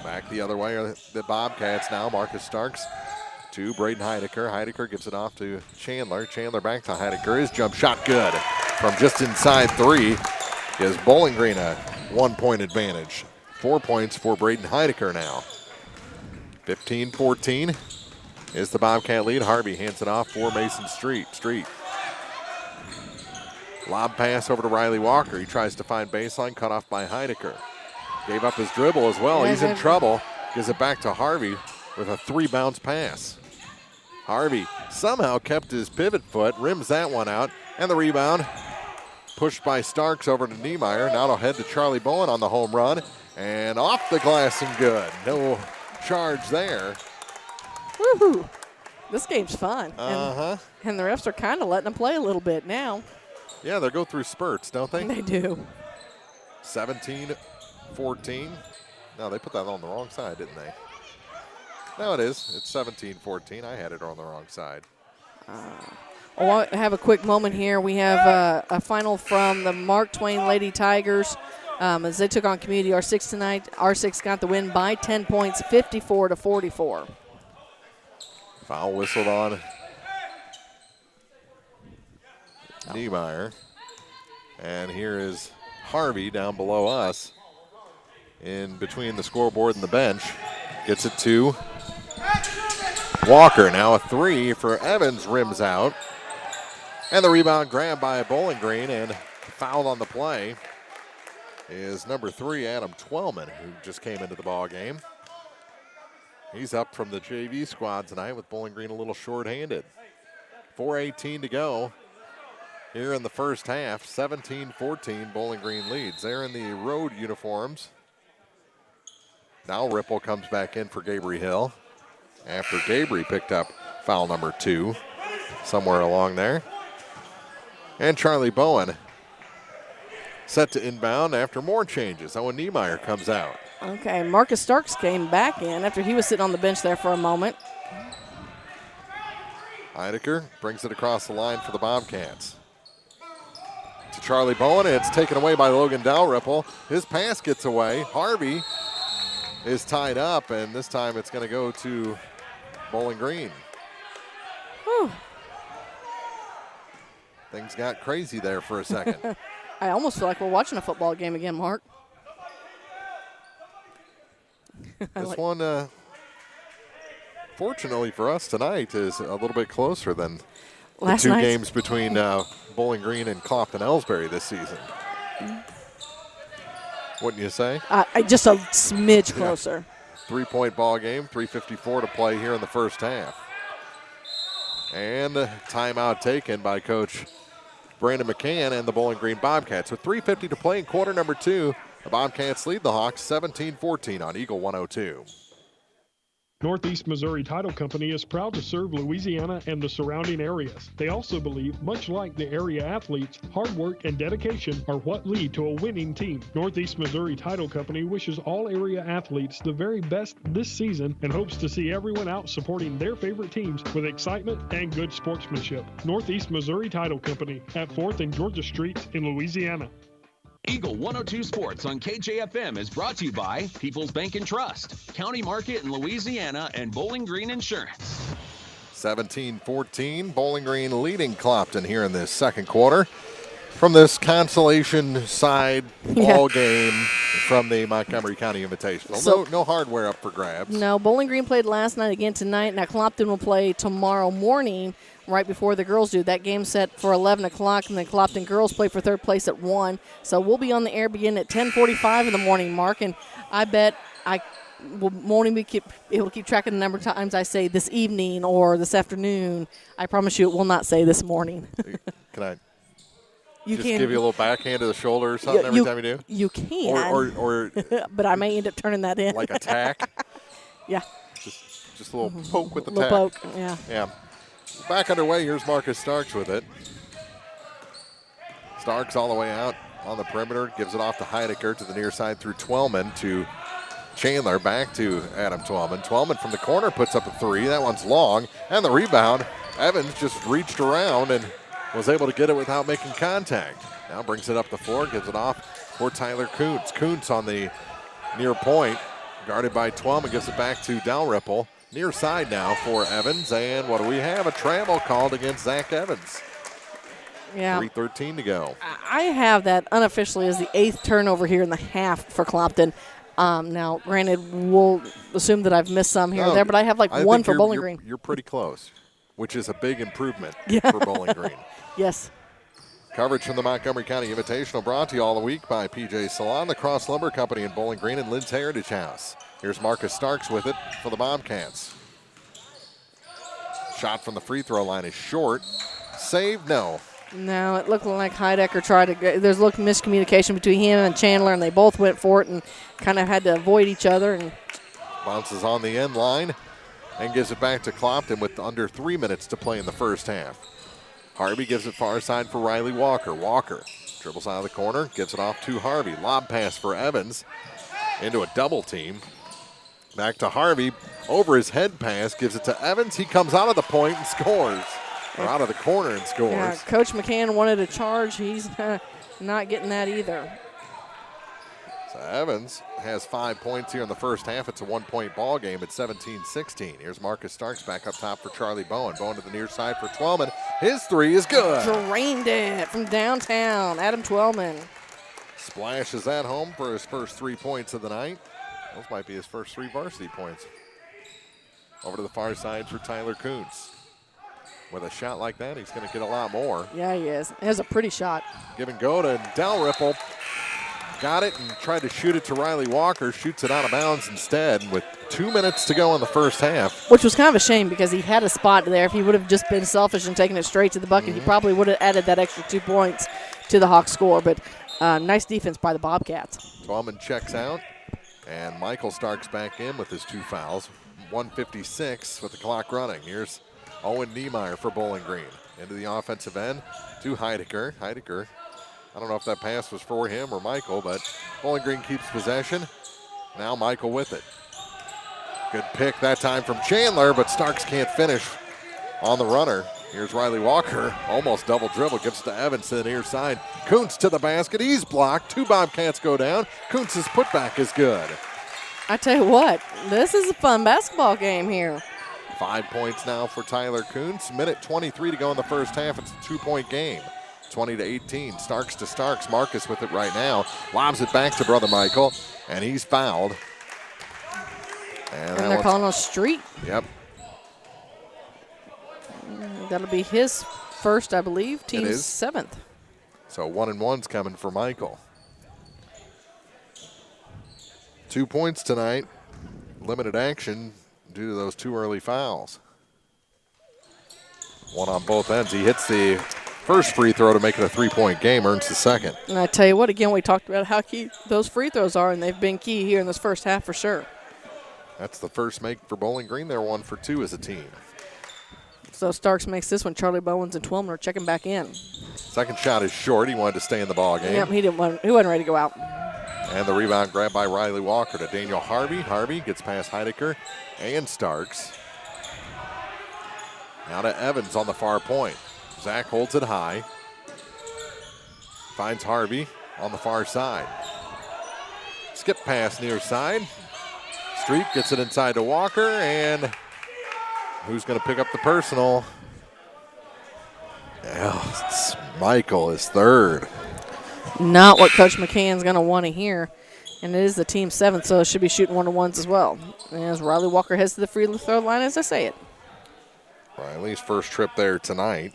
Back the other way are the Bobcats now. Marcus Starks to Braden Heidecker. Heidecker gives it off to Chandler. Chandler back to Heidecker. His jump shot good from just inside 3. Gives Bowling Green a 1-point advantage. 4 points for Braden Heidecker now. 15-14 is the Bobcat lead. Harvey hands it off for Mason Street. Lob pass over to Riley Walker. He tries to find baseline, cut off by Heidecker. Gave up his dribble as well. He's in trouble. Gives it back to Harvey with a 3-bounce pass. Harvey somehow kept his pivot foot, rims that one out, and the rebound pushed by Starks over to Niemeyer. Now it'll head to Charlie Bowen on the home run, and off the glass and good. No charge there. Woohoo! This game's fun. And the refs are kind of letting them play a little bit now. Yeah, they go through spurts, don't they? They do. 17-14. No, they put that on the wrong side, didn't they? No, it is. It's 17-14. I had it on the wrong side. I have a quick moment here. We have a final from the Mark Twain Lady Tigers as they took on Community R6 tonight. R6 got the win by 10 points, 54-44. Foul whistled on Niemeyer. And here is Harvey down below us in between the scoreboard and the bench. Gets it to Walker. Now a 3 for Evans, rims out. And the rebound grabbed by Bowling Green, and fouled on the play is number 3, Adam Twellman, who just came into the ball game. He's up from the JV squad tonight with Bowling Green a little short-handed. 4:18 to go here in the first half. 17-14, Bowling Green leads. They're in the road uniforms. Now Ripple comes back in for Gabriel Hill after Gabriel picked up foul number 2 somewhere along there. And Charlie Bowen set to inbound after more changes. Owen Niemeyer comes out. Okay, Marcus Starks came back in after he was sitting on the bench there for a moment. Heidecker brings it across the line for the Bobcats. To Charlie Bowen, and it's taken away by Logan Dalrymple. His pass gets away. Harvey is tied up, and this time it's going to go to Bowling Green. Whew. Things got crazy there for a second. I almost feel like we're watching a football game again, Mark. This one, fortunately for us tonight, is a little bit closer than the 2 games between Bowling Green and Clopton-Ellsbury this season. Wouldn't you say? Just a smidge closer. 3-point ball game, 3:54 to play here in the first half. And timeout taken by Coach Brandon McCann and the Bowling Green Bobcats. With 3:50 to play in quarter number 2, the Bobcats lead the Hawks 17-14 on Eagle 102. Northeast Missouri Title Company is proud to serve Louisiana and the surrounding areas. They also believe, much like the area athletes, hard work and dedication are what lead to a winning team. Northeast Missouri Title Company wishes all area athletes the very best this season and hopes to see everyone out supporting their favorite teams with excitement and good sportsmanship. Northeast Missouri Title Company at 4th and Georgia Streets in Louisiana. Eagle 102 Sports on KJFM is brought to you by People's Bank and Trust, County Market in Louisiana, and Bowling Green Insurance. 17-14, Bowling Green leading Clopton here in this second quarter. From this consolation side ball game from the Montgomery County Invitational. So, no hardware up for grabs. No, Bowling Green played last night, again tonight. Now Clopton will play tomorrow morning right before the girls do. That game's set for 11 o'clock, and the Clopton girls play for third place at 1. So we'll be on the air beginning at 10:45 in the morning, Mark, and I bet I won't even it'll keep track of the number of times I say this evening or this afternoon. I promise you it will not say this morning. Can I give you a little backhand to the shoulder or something every time you do? You can. Or but I may end up turning that in. Like a tack? Yeah. Just a little poke with the tack. Poke, yeah. Yeah. Back underway. Here's Marcus Starks with it. Starks all the way out on the perimeter. Gives it off to Heidecker to the near side through Twellman to Chandler. Back to Adam Twellman. Twellman from the corner puts up a three. That one's long. And the rebound. Evans just reached around and was able to get it without making contact. Now brings it up the floor. Gives it off for Tyler Kuntz. Kuntz on the near point. Guarded by Twellman. Gives it back to Dalrymple. Near side now for Evans, and what do we have? A travel called against Zach Evans. Yeah. 3:13 to go. I have that unofficially as the 8th turnover here in the half for Clopton. Now, granted, we'll assume that I've missed some here or there, but I have one for Bowling Green. You're pretty close, which is a big improvement Yeah. for Bowling Green. Yes. Coverage from the Montgomery County Invitational brought to you all the week by PJ Salon, the Cross Lumber Company in Bowling Green, and Lynn's Heritage House. Here's Marcus Starks with it for the Bobcats. Shot from the free throw line is short. Saved, no. No, it looked like Heidecker tried to. There's a little miscommunication between him and Chandler, and they both went for it and kind of had to avoid each other. And bounces on the end line and gives it back to Clopton with under 3 minutes to play in the first half. Harvey gives it far side for Riley Walker. Walker dribbles out of the corner, gives it off to Harvey. Lob pass for Evans into a double team. Back to Harvey, over his head pass, gives it to Evans. He comes out of the point and scores, or out of the corner and scores. Yeah, Coach McCann wanted a charge. He's not getting that either. So Evans has 5 points here in the first half. It's a 1-point ball game at 17-16. Here's Marcus Starks back up top for Charlie Bowen. Bowen to the near side for Twellman. His three is good. Drained it from downtown. Adam Twellman. Splashes at home for his first 3 points of the night. Those might be his first 3 varsity points. Over to the far side for Tyler Kuntz. With a shot like that, he's going to get a lot more. Yeah, he is. It was a pretty shot. Give and go to Dalrymple. Got it and tried to shoot it to Riley Walker. Shoots it out of bounds instead with 2 minutes to go in the first half. Which was kind of a shame because he had a spot there. If he would have just been selfish and taken it straight to the bucket, he probably would have added that extra 2 points to the Hawks score. But nice defense by the Bobcats. Twellman checks out. And Michael Starks back in with his 2 fouls. 1:56 with the clock running. Here's Owen Niemeyer for Bowling Green. Into the offensive end to Heidecker. Heidecker, I don't know if that pass was for him or Michael, but Bowling Green keeps possession. Now Michael with it. Good pick that time from Chandler, but Starks can't finish on the runner. Here's Riley Walker, almost double dribble, gives it to Evans to the near side. Kuntz to the basket, he's blocked. 2 Bobcats go down. Kuntz's putback is good. I tell you what, this is a fun basketball game here. 5 points now for Tyler Kuntz. Minute 23 to go in the first half. It's a 2-point game. 20-18. Starks to Starks. Marcus with it right now. Lobs it back to brother Michael, and he's fouled. And they're calling a streak. Yep. That'll be his first, I believe. Team's 7th. So 1-and-1's coming for Michael. 2 points tonight. Limited action due to those 2 early fouls. One on both ends. He hits the first free throw to make it a 3-point game, earns the second. And I tell you what, again, we talked about how key those free throws are, and they've been key here in this first half for sure. That's the first make for Bowling Green. They're 1 for 2 as a team. So Starks makes this one. Charlie Bowens and Twillman are checking back in. Second shot is short. He wanted to stay in the ball game. Yep, he wasn't ready to go out. And the rebound grabbed by Riley Walker to Daniel Harvey. Harvey gets past Heidecker and Starks. Now to Evans on the far point. Zach holds it high. Finds Harvey on the far side. Skip pass near side. Street gets it inside to Walker, and who's going to pick up the personal? Oh, it's Michael, his third. Not what Coach McCann's going to want to hear. And it is the team 7, so it should be shooting 1-on-1s as well. And as Riley Walker heads to the free throw line as I say it. Riley's first trip there tonight.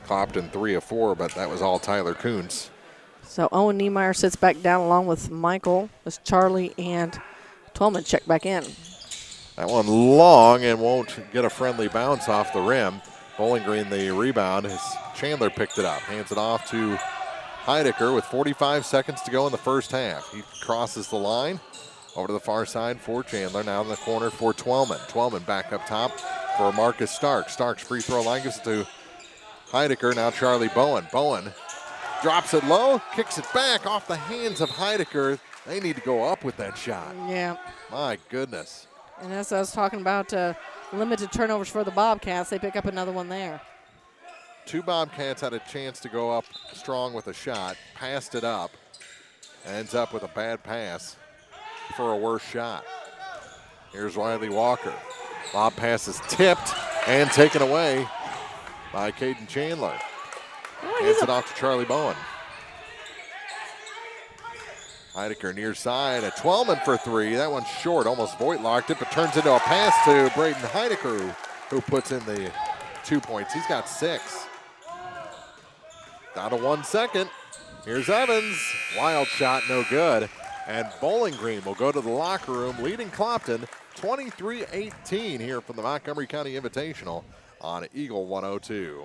Clopton 3 of 4, but that was all Tyler Kuntz. So Owen Niemeyer sits back down along with Michael as Charlie and Twillman check back in. That one long and won't get a friendly bounce off the rim. Bowling Green the rebound as Chandler picked it up. Hands it off to Heidecker with 45 seconds to go in the first half. He crosses the line over to the far side for Chandler. Now in the corner for Twillman. Twillman back up top for Marcus Starks. Starks free throw line gives it to Heidecker. Now Charlie Bowen. Bowen drops it low, kicks it back off the hands of Heidecker. They need to go up with that shot. Yeah. My goodness. And as I was talking about limited turnovers for the Bobcats, they pick up another one there. 2 Bobcats had a chance to go up strong with a shot, passed it up, ends up with a bad pass for a worse shot. Here's Riley Walker. Lob pass is tipped and taken away by Caden Chandler. Hands it off to Charlie Bowen. Heidecker near side. A Twillman for 3. That one's short. Almost Voigt-locked it, but turns into a pass to Braden Heidecker, who puts in the 2 points. He's got 6. Down to 1 second. Here's Evans. Wild shot, no good. And Bowling Green will go to the locker room, leading Clopton 23-18 here from the Montgomery County Invitational on Eagle 102.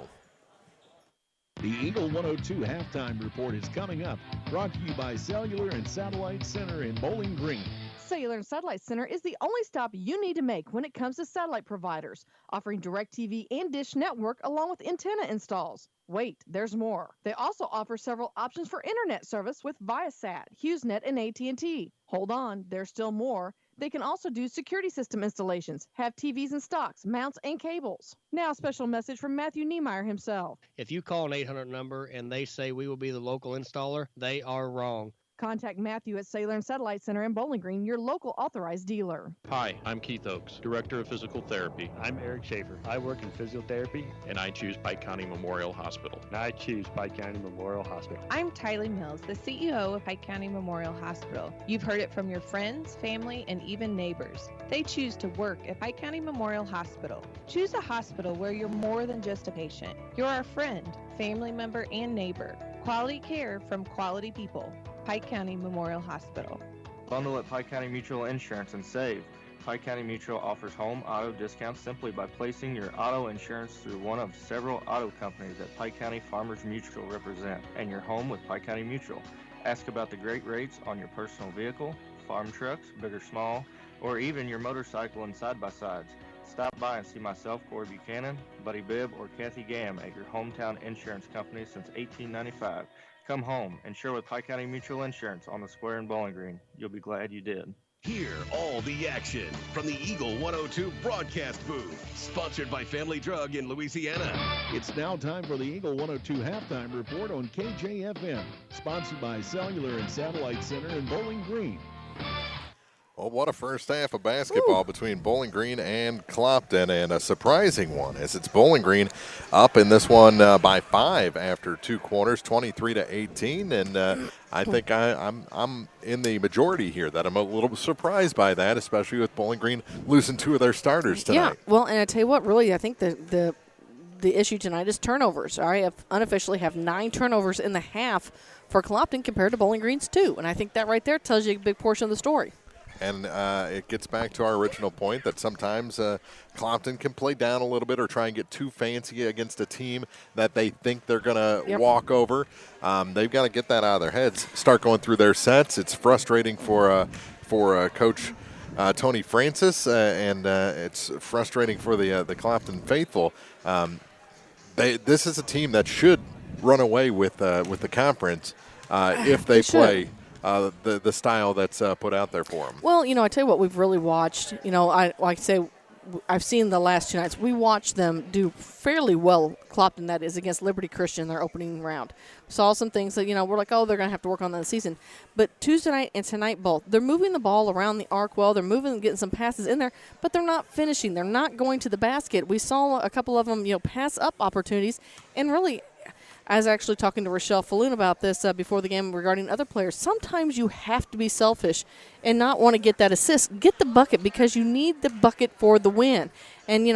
The Eagle 102 halftime report is coming up, brought to you by Cellular and Satellite Center in Bowling Green. Cellular and Satellite Center is the only stop you need to make when it comes to satellite providers, offering DirecTV and Dish Network along with antenna installs. Wait, there's more. They also offer several options for internet service with Viasat, HughesNet, and AT&T. Hold on, there's still more. They can also do security system installations, have TVs in stocks, mounts, and cables. Now a special message from Matthew Niemeyer himself. If you call an 800 number and they say we will be the local installer, they are wrong. Contact Matthew at Cellular and Satellite Center in Bowling Green, your local authorized dealer. Hi, I'm Keith Oakes, Director of Physical Therapy. I'm Eric Schaefer. I work in physiotherapy. And I choose Pike County Memorial Hospital. And I choose Pike County Memorial Hospital. I'm Tylee Mills, the CEO of Pike County Memorial Hospital. You've heard it from your friends, family, and even neighbors. They choose to work at Pike County Memorial Hospital. Choose a hospital where you're more than just a patient. You're our friend, family member, and neighbor. Quality care from quality people. Pike County Memorial Hospital. Bundle at Pike County Mutual Insurance and save. Pike County Mutual offers home auto discounts simply by placing your auto insurance through one of several auto companies that Pike County Farmers Mutual represent, and your home with Pike County Mutual. Ask about the great rates on your personal vehicle, farm trucks, big or small, or even your motorcycle and side-by-sides. Stop by and see myself, Corey Buchanan, Buddy Bibb, or Kathy Gam at your hometown insurance company since 1895. Come home, insure with Pike County Mutual Insurance on the square in Bowling Green. You'll be glad you did. Hear all the action from the Eagle 102 broadcast booth, sponsored by Family Drug in Louisiana. It's now time for the Eagle 102 halftime report on KJFM, sponsored by Cellular and Satellite Center in Bowling Green. Well, what a first half of basketball between Bowling Green and Clopton, and a surprising one as it's Bowling Green up in this one by 5 after 2 quarters, 23-18. And I think I'm in the majority here that I'm a little surprised by that, especially with Bowling Green losing 2 of their starters tonight. Yeah, well, and I tell you what, really, I think the issue tonight is turnovers. I have unofficially have 9 turnovers in the half for Clopton compared to Bowling Green's 2, and I think that right there tells you a big portion of the story. And it gets back to our original point that sometimes Clopton can play down a little bit or try and get too fancy against a team that they think they're going to walk over. They've got to get that out of their heads, start going through their sets. It's frustrating for Coach Tony Francis, and it's frustrating for the Clopton faithful. This is a team that should run away with the conference if they play the style that's put out there for them. Well, I tell you what we've really watched. I've seen the last 2 nights. We watched them do fairly well, Clopton, that is, against Liberty Christian in their opening round. Saw some things that, we're like, oh, they're going to have to work on that this season. But Tuesday night and tonight both, they're moving the ball around the arc well. They're moving, getting some passes in there, but they're not finishing. They're not going to the basket. We saw a couple of them, pass up opportunities. And really, I was actually talking to Rochelle Falloon about this before the game regarding other players. Sometimes you have to be selfish and not want to get that assist. Get the bucket because you need the bucket for the win. And,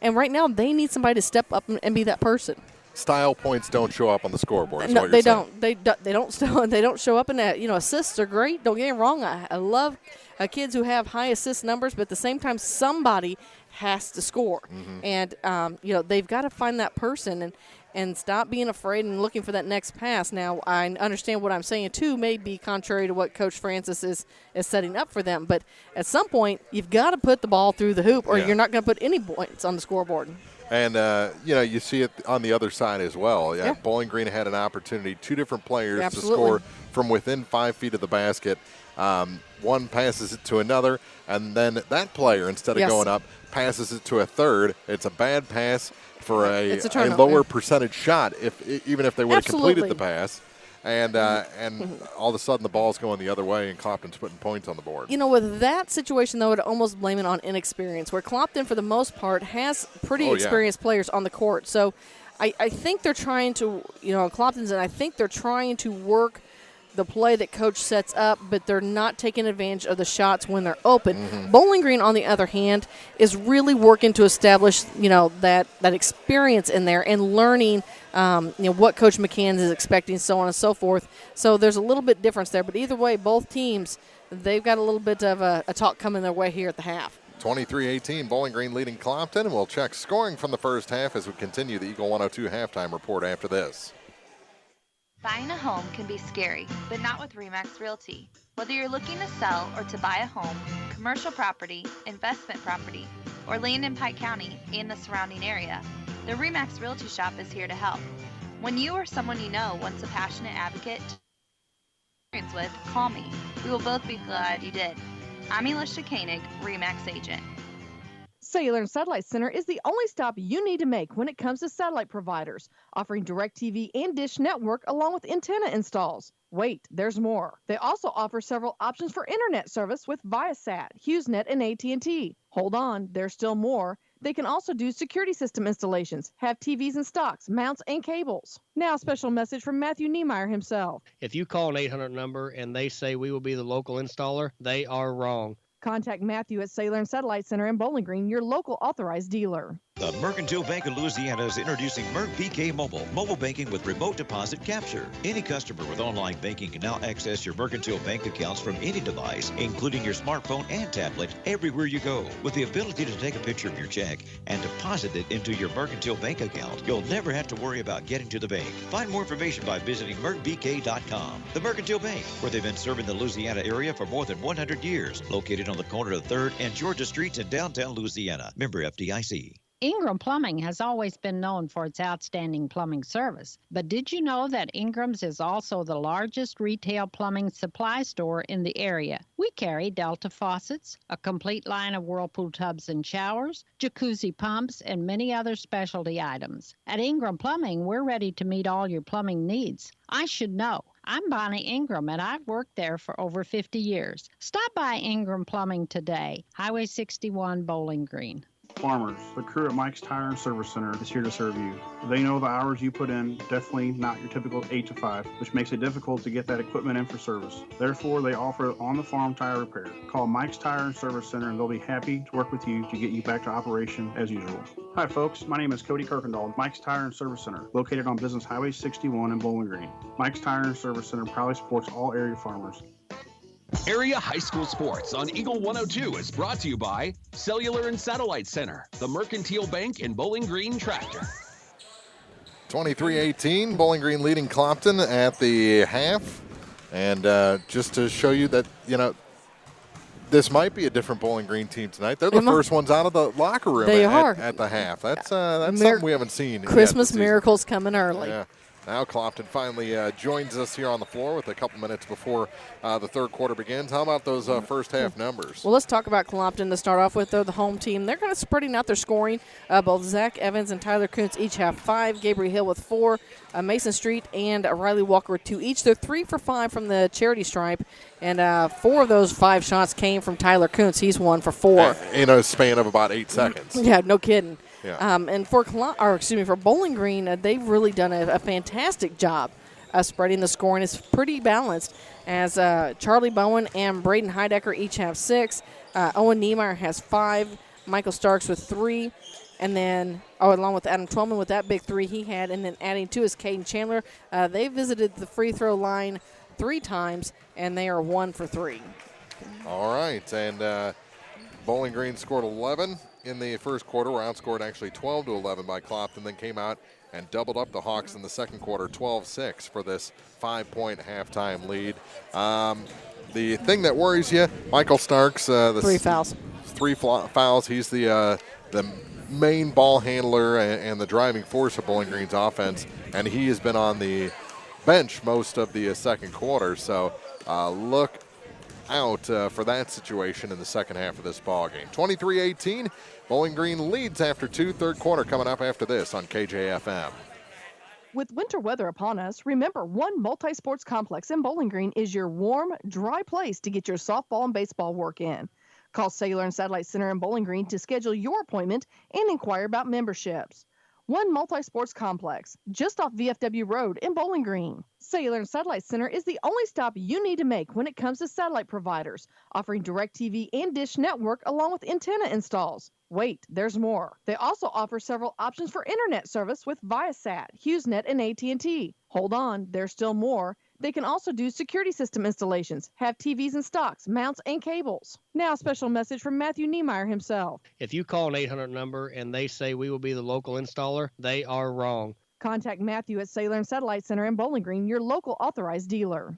and right now they need somebody to step up and be that person. Style points don't show up on the scoreboard. No, they don't. They don't show up in that. Assists are great. Don't get me wrong. I love kids who have high assist numbers, but at the same time, somebody has to score. Mm-hmm. And they've got to find that person and stop being afraid and looking for that next pass. Now, I understand what I'm saying, too, may be contrary to what Coach Francis is setting up for them. But at some point, you've got to put the ball through the hoop or you're not going to put any points on the scoreboard. And, you see it on the other side as well. Yeah. Bowling Green had an opportunity, 2 different players to score from within 5 feet of the basket. One passes it to another, and then that player, instead of going up, passes it to a third. It's a bad pass for a lower percentage shot, even if they would have completed the pass. And all of a sudden the ball's going the other way and Clopton's putting points on the board. With that situation, though, I'd almost blame it on inexperience, where Clopton, for the most part, has pretty experienced players on the court. So I think they're trying to, Clopton's, and I think they're trying to work the play that Coach sets up, but they're not taking advantage of the shots when they're open. Mm-hmm. Bowling Green, on the other hand, is really working to establish, that experience in there and learning, what Coach McCann is expecting, so on and so forth. So there's a little bit difference there. But either way, both teams, they've got a little bit of a talk coming their way here at the half. 23-18, Bowling Green leading Clopton, and we'll check scoring from the first half as we continue the Eagle 102 halftime report after this. Buying a home can be scary, but not with RE/MAX Realty. Whether you're looking to sell or to buy a home, commercial property, investment property, or land in Pike County and the surrounding area, the RE/MAX Realty Shop is here to help. When you or someone you know wants a passionate advocate to experience with, call me. We will both be glad you did. I'm Elisha Koenig, RE/MAX agent. Cellular and Satellite Center is the only stop you need to make when it comes to satellite providers, offering DirecTV and Dish Network along with antenna installs. Wait, there's more. They also offer several options for internet service with Viasat, HughesNet, and AT&T. Hold on, there's still more. They can also do security system installations, have TVs in stocks, mounts, and cables. Now, a special message from Matthew Niemeyer himself. If you call an 800 number and they say we will be the local installer, they are wrong. Contact Matthew at Cellular and Satellite Center in Bowling Green, your local authorized dealer. The Mercantile Bank of Louisiana is introducing MERC mobile banking with remote deposit capture. Any customer with online banking can now access your Mercantile bank accounts from any device, including your smartphone and tablet, everywhere you go. With the ability to take a picture of your check and deposit it into your Mercantile bank account, you'll never have to worry about getting to the bank. Find more information by visiting MERCBK.com. The Mercantile Bank, where they've been serving the Louisiana area for more than 100 years, located on the corner of 3rd and Georgia Streets in downtown Louisiana. Member FDIC. Ingram Plumbing has always been known for its outstanding plumbing service. But did you know that Ingram's is also the largest retail plumbing supply store in the area? We carry Delta faucets, a complete line of Whirlpool tubs and showers, jacuzzi pumps, and many other specialty items. At Ingram Plumbing, we're ready to meet all your plumbing needs. I should know. I'm Bonnie Ingram, and I've worked there for over 50 years. Stop by Ingram Plumbing today, Highway 61, Bowling Green. Farmers, the crew at Mike's Tire and Service Center is here to serve you. They know the hours you put in, definitely not your typical 8 to 5, which makes it difficult to get that equipment in for service. Therefore, they offer on-the-farm tire repair. Call Mike's Tire and Service Center and they'll be happy to work with you to get you back to operation as usual. Hi folks, my name is Cody Kirkendall, Mike's Tire and Service Center, located on Business Highway 61 in Bowling Green. Mike's Tire and Service Center proudly supports all area farmers. Area High School Sports on Eagle 102 is brought to you by Cellular and Satellite Center, the Mercantile Bank, and Bowling Green Tractor. 23-18, Bowling Green leading Clopton at the half. And just to show you that, this might be a different Bowling Green team tonight. They're the first ones out of the locker room at the half. That's something we haven't seen Christmas yet miracles coming early. Yeah. Now Clopton finally joins us here on the floor with a couple minutes before the third quarter begins. How about those first half numbers? Well, let's talk about Clopton to start off with. They're the home team. They're kind of spreading out their scoring. Both Zach Evans and Tyler Kuntz each have 5. Gabriel Hill with 4. Mason Street and Riley Walker with 2 each. They're 3 for 5 from the charity stripe. And 4 of those 5 shots came from Tyler Kuntz. He's 1 for 4. In a span of about 8 seconds. Yeah, no kidding. Yeah. And for Bowling Green, they've really done a fantastic job spreading the scoring. It's pretty balanced as Charlie Bowen and Braden Heidecker each have 6. Owen Niemeyer has 5. Michael Starks with 3. And then, along with Adam Twellman with that big 3 he had. And then adding to is Caden Chandler. They visited the free throw line 3 times, and they are 1 for 3. All right. And Bowling Green scored 11 in the first quarter. Were outscored actually 12-11 by Clopton, then came out and doubled up the Hawks in the second quarter, 12-6 for this 5-point halftime lead. The thing that worries you, Michael Starks, 3 fouls. 3 fouls. He's the main ball handler and the driving force of Bowling Green's offense, and he has been on the bench most of the second quarter. So look out for that situation in the second half of this ball game. 23-18, Bowling Green leads after 2. Third quarter coming up after this on KJFM. With winter weather upon us, remember One Multi-Sports Complex in Bowling Green is your warm, dry place to get your softball and baseball work in. Call Cellular and Satellite Center in Bowling Green to schedule your appointment and inquire about memberships. One Multi-Sports Complex, just off VFW Road in Bowling Green. Cellular and Satellite Center is the only stop you need to make when it comes to satellite providers, offering DirecTV and Dish Network along with antenna installs. Wait, there's more. They also offer several options for internet service with Viasat, HughesNet, and AT&T. Hold on, there's still more. They can also do security system installations, have TVs in stocks, mounts, and cables. Now, a special message from Matthew Niemeyer himself. If you call an 800 number and they say we will be the local installer, they are wrong. Contact Matthew at Cellular and Satellite Center in Bowling Green, your local authorized dealer.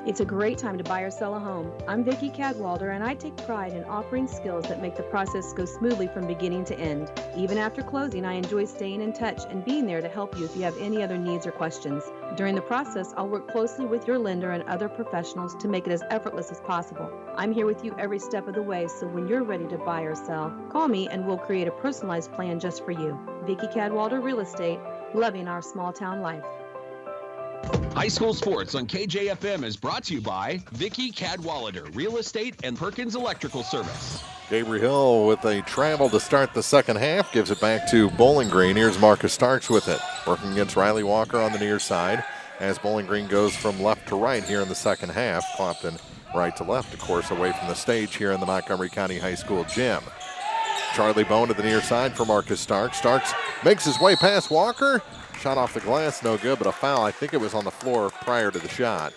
It's a great time to buy or sell a home. I'm Vicki Cadwalder, and I take pride in offering skills that make the process go smoothly from beginning to end. Even after closing, I enjoy staying in touch and being there to help you if you have any other needs or questions. During the process, I'll work closely with your lender and other professionals to make it as effortless as possible. I'm here with you every step of the way, so when you're ready to buy or sell, call me and we'll create a personalized plan just for you. Vicki Cadwalder Real Estate, loving our small town life. High school sports on KJFM is brought to you by Vicki Cadwalader Real Estate and Perkins Electrical Service. Gabriel Hill with a travel to start the second half, gives it back to Bowling Green. Here's Marcus Starks with it, working against Riley Walker on the near side as Bowling Green goes from left to right here in the second half. Clopton right to left, of course, away from the stage here in the Montgomery County High School gym. Charlie Bone to the near side for Marcus Starks. Starks makes his way past Walker. Shot off the glass, no good, but a foul. I think it was on the floor prior to the shot,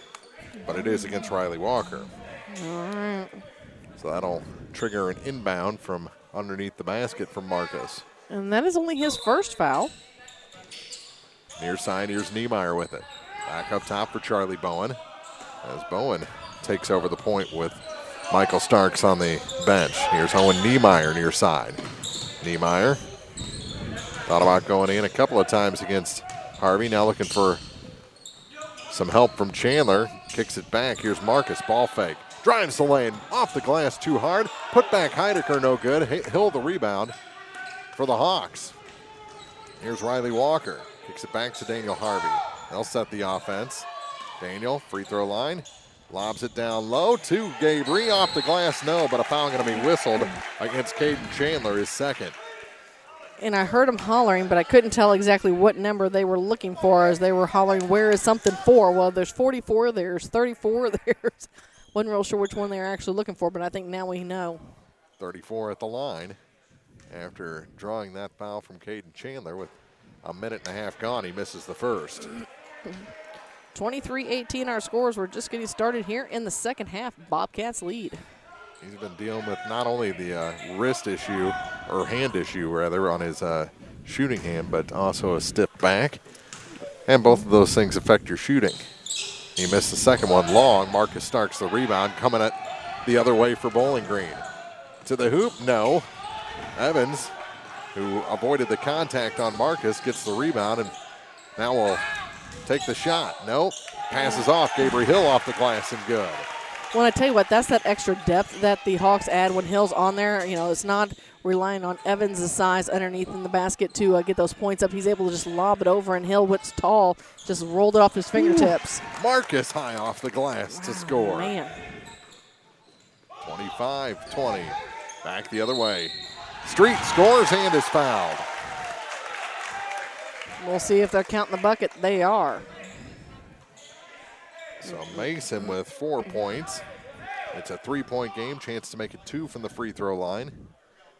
but it is against Riley Walker. All right. So that'll trigger an inbound from underneath the basket from Marcus. And that is only his first foul. Near side, here's Niemeyer with it. Back up top for Charlie Bowen as Bowen takes over the point with Michael Starks on the bench. Here's Owen Niemeyer near side. Niemeyer thought about going in a couple of times against Harvey. Now looking for some help from Chandler. Kicks it back. Here's Marcus. Ball fake. Drives the lane. Off the glass too hard. Put back Heidecker, no good. Hill the rebound for the Hawks. Here's Riley Walker. Kicks it back to Daniel Harvey. They'll set the offense. Daniel, free throw line. Lobs it down low to Gabrey. Off the glass, no, but a foul going to be whistled against Caden Chandler, his second. And I heard them hollering, but I couldn't tell exactly what number they were looking for as they were hollering, where is something for? Well, there's 44, there's 34, there's wasn't real sure which one they were actually looking for, but I think now we know. 34 at the line after drawing that foul from Caden Chandler with a minute and a half gone. He misses the first. 23-18 our scores. We're just getting started here in the second half. Bobcats lead. He's been dealing with not only the wrist issue, or hand issue rather, on his shooting hand, but also a stiff back. And both of those things affect your shooting. He missed the second one long. Marcus Starks the rebound, coming at the other way for Bowling Green. To the hoop, no. Evans, who avoided the contact on Marcus, gets the rebound and now will take the shot. Nope. Passes off. Gabriel Hill off the glass and good. Well, I tell you what, that's that extra depth that the Hawks add when Hill's on there. You know, it's not relying on Evans' size underneath in the basket to get those points up. He's able to just lob it over, and Hill, what's tall, just rolled it off his fingertips. Ooh. Marcus high off the glass to score. Man. 25-20. Back the other way. Street scores and is fouled. We'll see if they're counting the bucket. They are. So Mason with 4 points. It's a 3-point game, chance to make it 2 from the free throw line.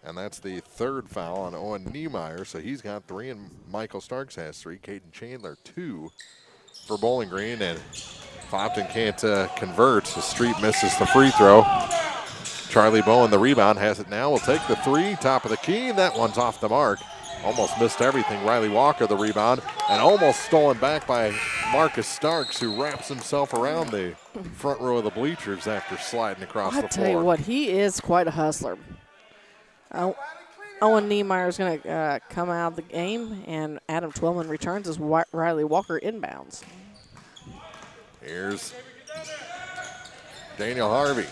And that's the third foul on Owen Niemeyer. So he's got 3 and Michael Starks has 3. Caden Chandler 2 for Bowling Green. And Clopton can't convert. The Street misses the free throw. Charlie Bowen, the rebound, has it now. Will take the 3, top of the key. That one's off the mark. Almost missed everything. Riley Walker, the rebound, and almost stolen back by Marcus Starks, who wraps himself around the front row of the bleachers after sliding across the floor. I tell you what, he is quite a hustler. Owen Niemeyer is going to come out of the game, and Adam Twillman returns as Riley Walker inbounds. Here's Daniel Harvey.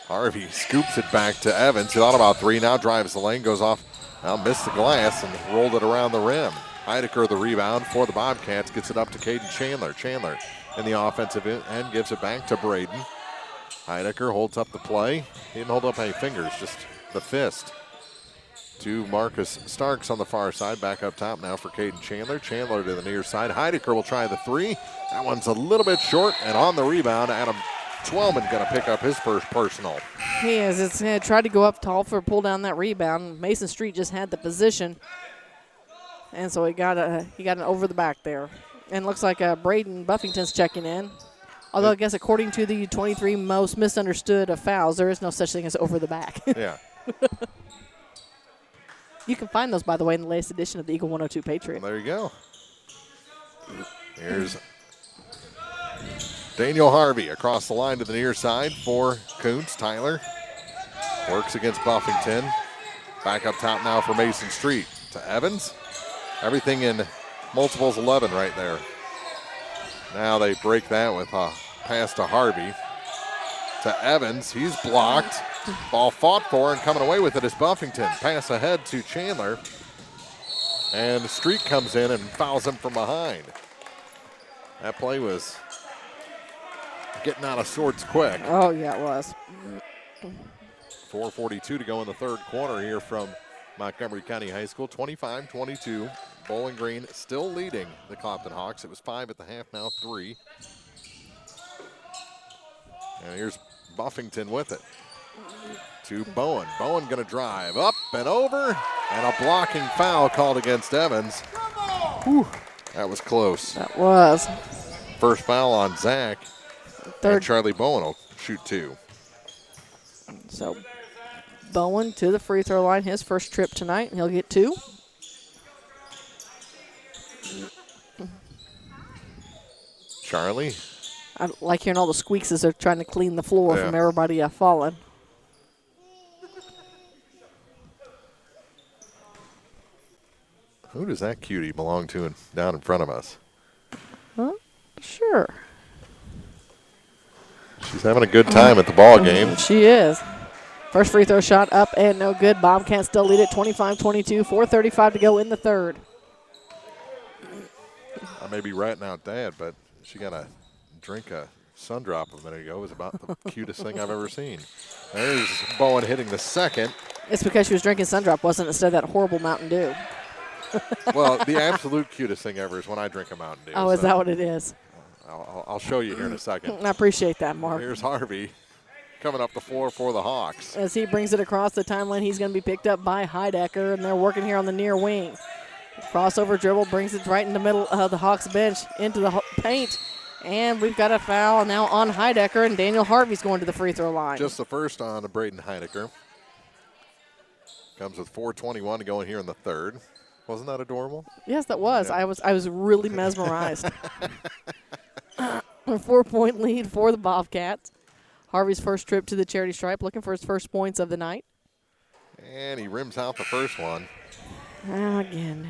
Harvey scoops it back to Evans. He thought about 3, now drives the lane, goes off. Now missed the glass and rolled it around the rim. Heidecker, the rebound for the Bobcats, gets it up to Caden Chandler. Chandler in the offensive end gives it back to Braden. Heidecker holds up the play. He didn't hold up any fingers, just the fist. To Marcus Starks on the far side. Back up top now for Caden Chandler. Chandler to the near side. Heidecker will try the 3. That one's a little bit short, and on the rebound, Adam Twellman going to pick up his first personal. He is. It's tried to go up tall for pull down that rebound. Mason Street just had the position, and so he got an over the back there. And looks like Braden Buffington's checking in. Although I guess according to the 23 most misunderstood fouls, there is no such thing as over the back. Yeah. You can find those, by the way, in the latest edition of the Eagle 102 Patriot. There you go. Here's Daniel Harvey across the line to the near side for Kuntz. Tyler works against Buffington. Back up top now for Mason Street to Evans. Everything in multiples 11 right there. Now they break that with a pass to Harvey. To Evans, he's blocked. Ball fought for and coming away with it is Buffington. Pass ahead to Chandler. And Street comes in and fouls him from behind. That play was getting out of sorts quick. Oh, yeah, it was. 4:42 to go in the third quarter here from Montgomery County High School. 25-22. Bowling Green still leading the Clopton Hawks. It was 5 at the half, now 3. And here's Buffington with it. To Bowen. Bowen going to drive up and over. And a blocking foul called against Evans. Whew, that was close. That was. First foul on Zach. Third. And Charlie Bowen will shoot 2. So Bowen to the free throw line, his first trip tonight, and he'll get 2. Charlie. I like hearing all the squeaks as they're trying to clean the floor from everybody falling. Who does that cutie belong to down in front of us? Huh? Sure. She's having a good time at the ball game. She is. First free throw shot up and no good. Bobcats still lead it 25-22. 4:35 to go in the third. I may be ratting out Dad, but she got a drink a Sundrop a minute ago. It was about the cutest thing I've ever seen. There's Bowen hitting the second. It's because she was drinking Sundrop, wasn't it, instead of that horrible Mountain Dew? Well, the absolute cutest thing ever is when I drink a Mountain Dew. Oh, is that what it is? I'll show you here in a second. I appreciate that, Mark. Here's Harvey coming up the floor for the Hawks. As he brings it across the timeline, he's going to be picked up by Heidecker, and they're working here on the near wing. Crossover dribble brings it right in the middle of the Hawks bench into the paint. And we've got a foul now on Heidecker, and Daniel Harvey's going to the free throw line. Just the first on Braden Heidecker. Comes with 4:21 to go in here in the third. Wasn't that adorable? Yes, that was. Yeah. I was really mesmerized. A 4-point lead for the Bobcats. Harvey's first trip to the charity stripe, looking for his first points of the night. And he rims out the first one. Again.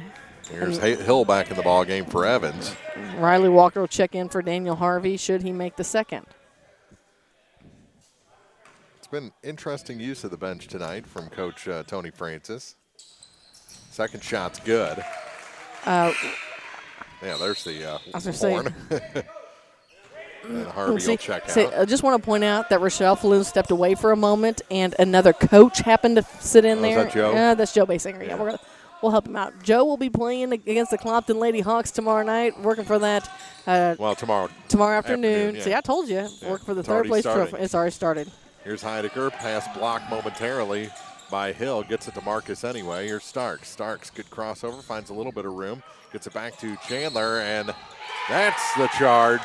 Here's Hill back in the ball game for Evans. Riley Walker will check in for Daniel Harvey should he make the second. It's been interesting use of the bench tonight from Coach Tony Francis. Second shot's good. Yeah, there's the horn. And Harvey will check out. I just want to point out that Rochelle Falloon stepped away for a moment, and another coach happened to sit in there. Is that Joe? That's Joe Basinger. Yeah, we'll help him out. Joe will be playing against the Clopton Lady Hawks tomorrow night, working for that. Tomorrow afternoon. Yeah. See, I told you, work for the It's third place starting. trophy. It's already started. Here's Heidecker, pass blocked momentarily by Hill, gets it to Marcus anyway. Here's Starks. Starks, good crossover, finds a little bit of room, gets it back to Chandler, and that's the charge.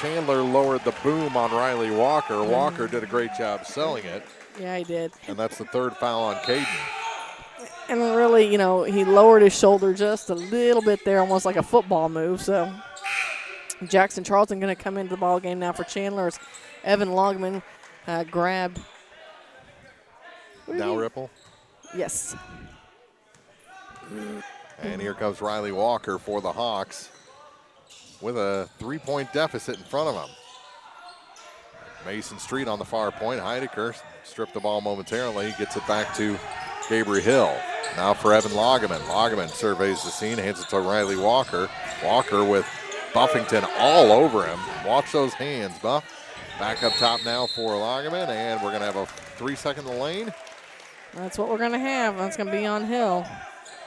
Chandler lowered the boom on Riley Walker. Walker did a great job selling it. Yeah, he did. And that's the third foul on Caden. And really, he lowered his shoulder just a little bit there, almost like a football move. So Jackson Charlton going to come into the ball game now for Chandler as Evan Logman grabbed. Now Ripple. Yes. And here comes Riley Walker for the Hawks with a 3-point deficit in front of him. Mason Street on the far point. Heidecker stripped the ball momentarily, gets it back to Gabriel Hill. Now for Evan Loggeman. Loggeman surveys the scene, hands it to Riley Walker. Walker with Buffington all over him. Watch those hands, Buff. Back up top now for Loggeman, and we're going to have a 3-second lane. That's what we're going to have. That's going to be on Hill.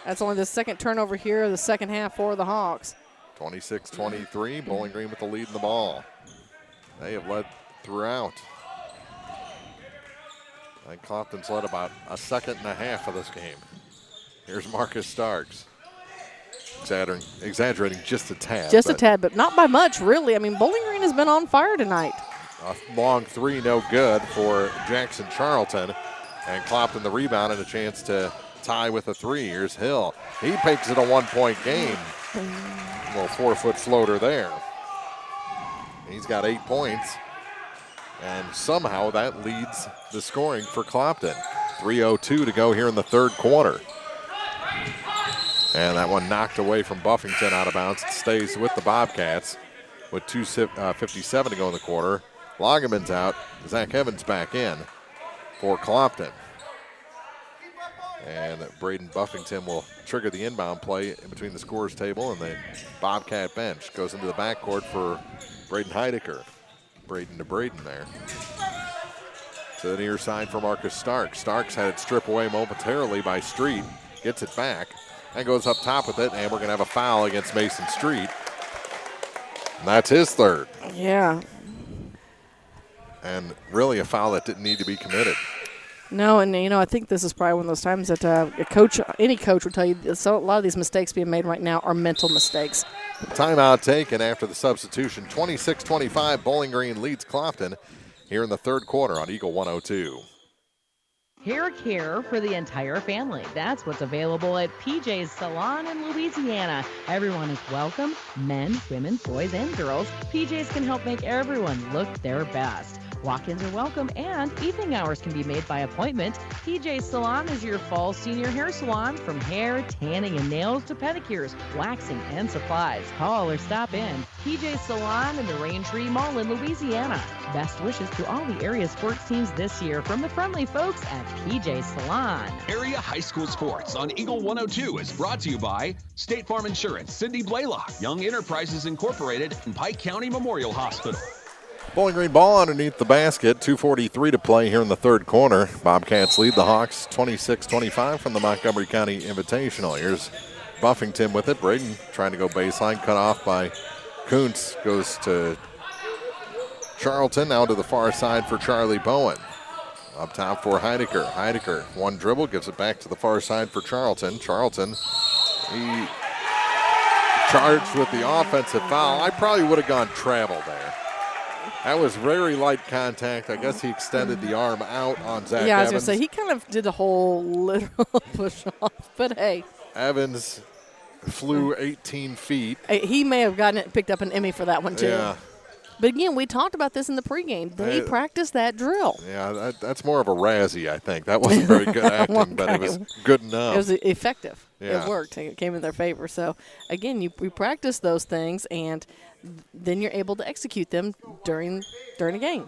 That's only the second turnover here of the second half for the Hawks. 26-23, Bowling Green with the lead in the ball. They have led throughout. I think Clopton's led about a second and a half of this game. Here's Marcus Starks. Exaggerating just a tad. Just a tad, but not by much, really. I mean, Bowling Green has been on fire tonight. A long three, no good for Jackson Charlton. And Clopton the rebound and a chance to tie with a three. Here's Hill. He makes it a 1-point game. A little 4-foot floater there. He's got 8 points. And somehow that leads the scoring for Clopton. 3:02 to go here in the third quarter. And that one knocked away from Buffington out of bounds. It stays with the Bobcats with 2:57 to go in the quarter. Loggeman's out. Zach Evans back in for Clopton. And Braden Buffington will trigger the inbound play in between the scorer's table and the Bobcat bench. Goes into the backcourt for Braden Heidecker. Braden to Braden there. To the near side for Marcus Starks. Starks had it stripped away momentarily by Street. Gets it back and goes up top with it. And we're going to have a foul against Mason Street. And that's his third. Yeah. And really a foul that didn't need to be committed. No, and I think this is probably one of those times that any coach would tell you a lot of these mistakes being made right now are mental mistakes. Timeout taken after the substitution. 26-25, Bowling Green leads Clopton here in the third quarter on Eagle 102. Hair care for the entire family. That's what's available at PJ's Salon in Louisiana. Everyone is welcome, men, women, boys, and girls. PJ's can help make everyone look their best. Walk-ins are welcome, and evening hours can be made by appointment. PJ's Salon is your fall senior hair salon, from hair, tanning, and nails to pedicures, waxing, and supplies. Call or stop in. PJ's Salon in the Raintree Mall in Louisiana. Best wishes to all the area sports teams this year from the friendly folks at PJ's Salon. Area High School Sports on Eagle 102 is brought to you by State Farm Insurance, Cindy Blaylock, Young Enterprises Incorporated, and Pike County Memorial Hospital. Bowling Green ball underneath the basket. 2:43 to play here in the third quarter. Bobcats lead the Hawks 26-25 from the Montgomery County Invitational. Here's Buffington with it. Braden trying to go baseline, cut off by Kuntz. Goes to Charlton, now to the far side for Charlie Bowen. Up top for Heidecker. Heidecker, one dribble, gives it back to the far side for Charlton. Charlton, he charged with the offensive foul. I probably would have gone travel there. That was very light contact. I guess he extended the arm out on Zach Evans. Yeah, I was going to say, he kind of did a whole literal push off, but hey. Evans flew 18 feet. He may have picked up an Emmy for that one, too. Yeah. But again, we talked about this in the pregame. They practiced that drill. Yeah, that's more of a Razzie, I think. That wasn't very good acting, Okay. but it was good enough. It was effective. Yeah. It worked. It came in their favor. So, again, we practice those things, and then you're able to execute them during a game.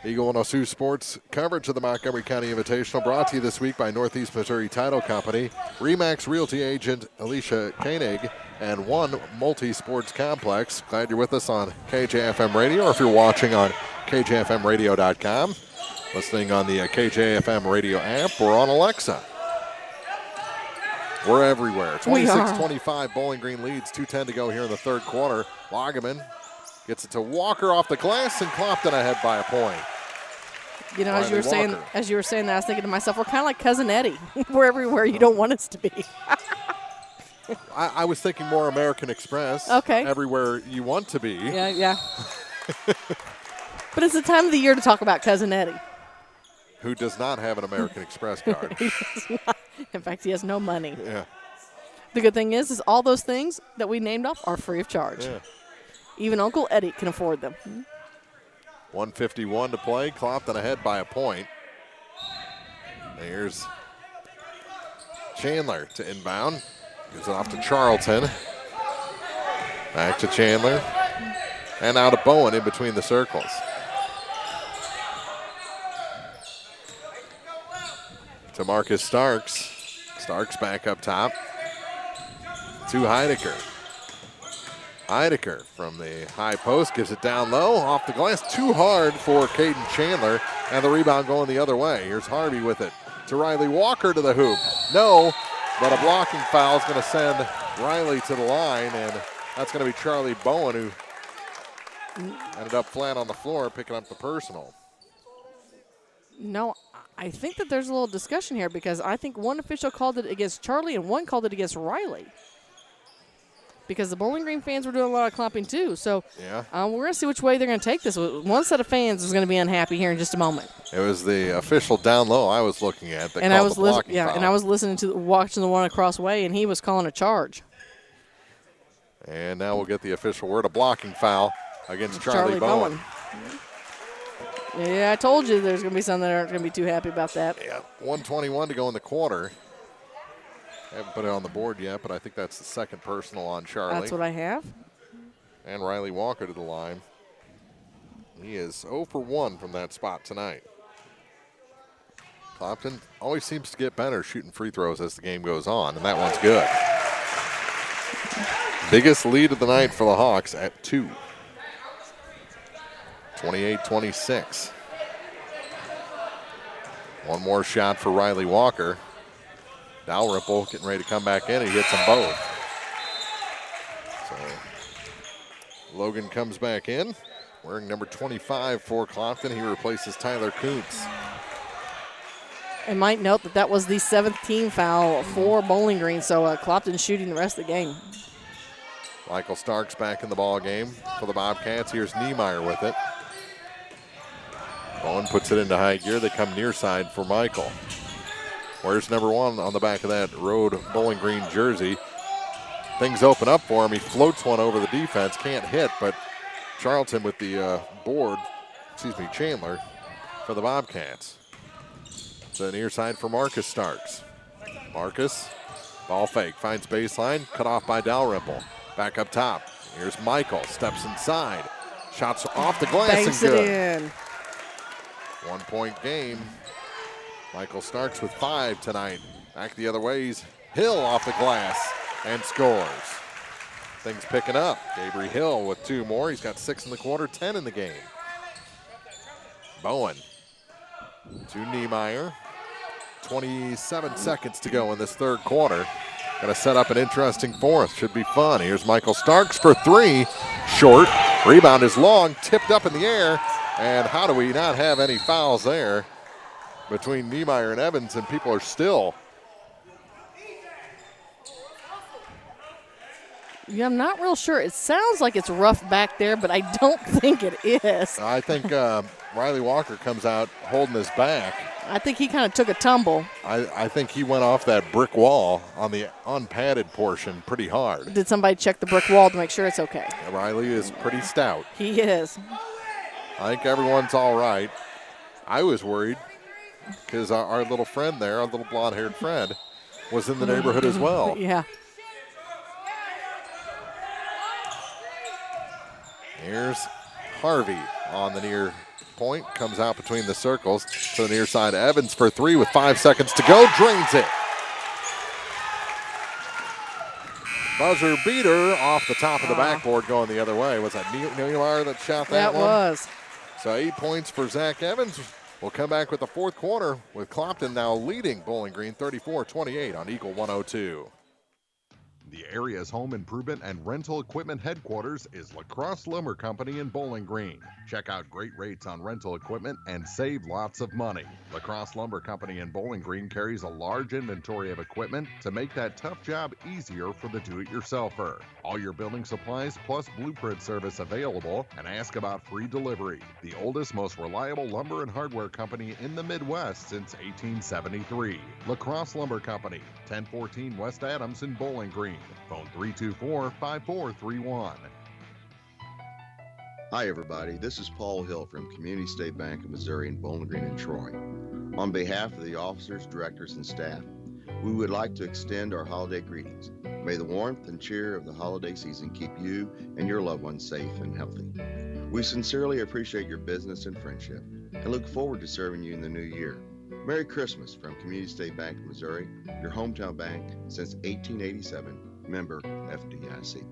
Eagle 102 Sports coverage of the Montgomery County Invitational brought to you this week by Northeast Missouri Title Company, RE/MAX Realty agent Alicia Koenig, and One Multi-Sports Complex. Glad you're with us on KJFM Radio, or if you're watching on KJFMradio.com, listening on the KJFM Radio app, or on Alexa. We're everywhere. 26-25, Bowling Green leads, 2:10 to go here in the third quarter. Loggeman gets it to Walker off the glass, and Clopton ahead by a point. You know, as you were saying that, I was thinking to myself, we're kind of like Cousin Eddie. We're everywhere you don't want us to be. I was thinking more American Express. Okay. Everywhere you want to be. Yeah. But it's the time of the year to talk about Cousin Eddie. Who does not have an American Express card. He does not. In fact, he has no money. Yeah. The good thing is all those things that we named off are free of charge. Yeah. Even Uncle Eddie can afford them. 1:51 to play. Clopton ahead by a point. Here's Chandler to inbound. Gives it off to Charlton. Back to Chandler. And out to Bowen in between the circles. To Marcus Starks. Starks back up top. To Heidecker. Heidecker from the high post gives it down low, off the glass, too hard for Caden Chandler, and the rebound going the other way. Here's Harvey with it to Riley Walker to the hoop. No, but a blocking foul is going to send Riley to the line, and that's going to be Charlie Bowen, who ended up flat on the floor picking up the personal. No, I think that there's a little discussion here because I think one official called it against Charlie and one called it against Riley. Because the Bowling Green fans were doing a lot of clapping too. So yeah, we're going to see which way they're going to take this. One set of fans is going to be unhappy here in just a moment. It was the official down low I was looking at that and called the blocking foul. And I was watching the one across way, and he was calling a charge. And now we'll get the official word, a blocking foul against Charlie Bowen. Yeah, I told you there's going to be some that aren't going to be too happy about that. Yeah, 1:21 to go in the quarter. Haven't put it on the board yet, but I think that's the second personal on Charlie. That's what I have. And Riley Walker to the line. He is 0 for 1 from that spot tonight. Clopton always seems to get better shooting free throws as the game goes on, and that one's good. Biggest lead of the night for the Hawks at 2. 28-26. One more shot for Riley Walker. Dalrymple getting ready to come back in. He hits them both. So Logan comes back in, wearing number 25 for Clopton. He replaces Tyler Koontz. I might note that was the 7th team foul for Bowling Green, so Clopton shooting the rest of the game. Michael Starks back in the ball game for the Bobcats. Here's Niemeyer with it. Bowen puts it into high gear. They come near side for Michael. Where's number 1 on the back of that road Bowling Green jersey? Things open up for him. He floats one over the defense. Can't hit, but Charlton with the Chandler for the Bobcats. So near side for Marcus Starks. Marcus, ball fake, finds baseline, cut off by Dalrymple. Back up top. Here's Michael, steps inside. Shots off the glass Banks and good. it in. 1 point game. Michael Starks with 5 tonight. Back the other way, he's Hill off the glass and scores. Things picking up. Gabriel Hill with 2 more. He's got 6 in the quarter, 10 in the game. Bowen to Niemeyer. 27 seconds to go in this third quarter. Going to set up an interesting fourth. Should be fun. Here's Michael Starks for 3. Short. Rebound is long, tipped up in the air. And how do we not have any fouls there between Niemeyer and Evans, and people are still. Yeah, I'm not real sure. It sounds like it's rough back there, but I don't think it is. I think Riley Walker comes out holding his back. I think he kind of took a tumble. I think he went off that brick wall on the unpadded portion pretty hard. Did somebody check the brick wall to make sure it's okay? Riley is pretty stout. He is. I think everyone's all right. I was worried because our little friend there, our little blonde-haired friend, was in the neighborhood as well. Yeah. Here's Harvey on the near point, comes out between the circles to the near side. Evans for three with 5 seconds to go, drains it. Buzzer beater off the top of the backboard going the other way. Was that Neumeier that shot that one? That was. So 8 points for Zach Evans. We'll come back with the fourth quarter with Clopton now leading Bowling Green 34-28 on Eagle 102. The area's home improvement and rental equipment headquarters is LaCrosse Lumber Company in Bowling Green. Check out great rates on rental equipment and save lots of money. LaCrosse Lumber Company in Bowling Green carries a large inventory of equipment to make that tough job easier for the do-it-yourselfer. All your building supplies plus blueprint service available, and ask about free delivery. The oldest, most reliable lumber and hardware company in the Midwest since 1873. LaCrosse Lumber Company, 1014 West Adams in Bowling Green. Phone 324-5431. Hi everybody, this is Paul Hill from Community State Bank of Missouri in Bowling Green and Troy. On behalf of the officers, directors, and staff, we would like to extend our holiday greetings. May the warmth and cheer of the holiday season keep you and your loved ones safe and healthy. We sincerely appreciate your business and friendship and look forward to serving you in the new year. Merry Christmas from Community State Bank of Missouri, your hometown bank since 1887, member FDIC.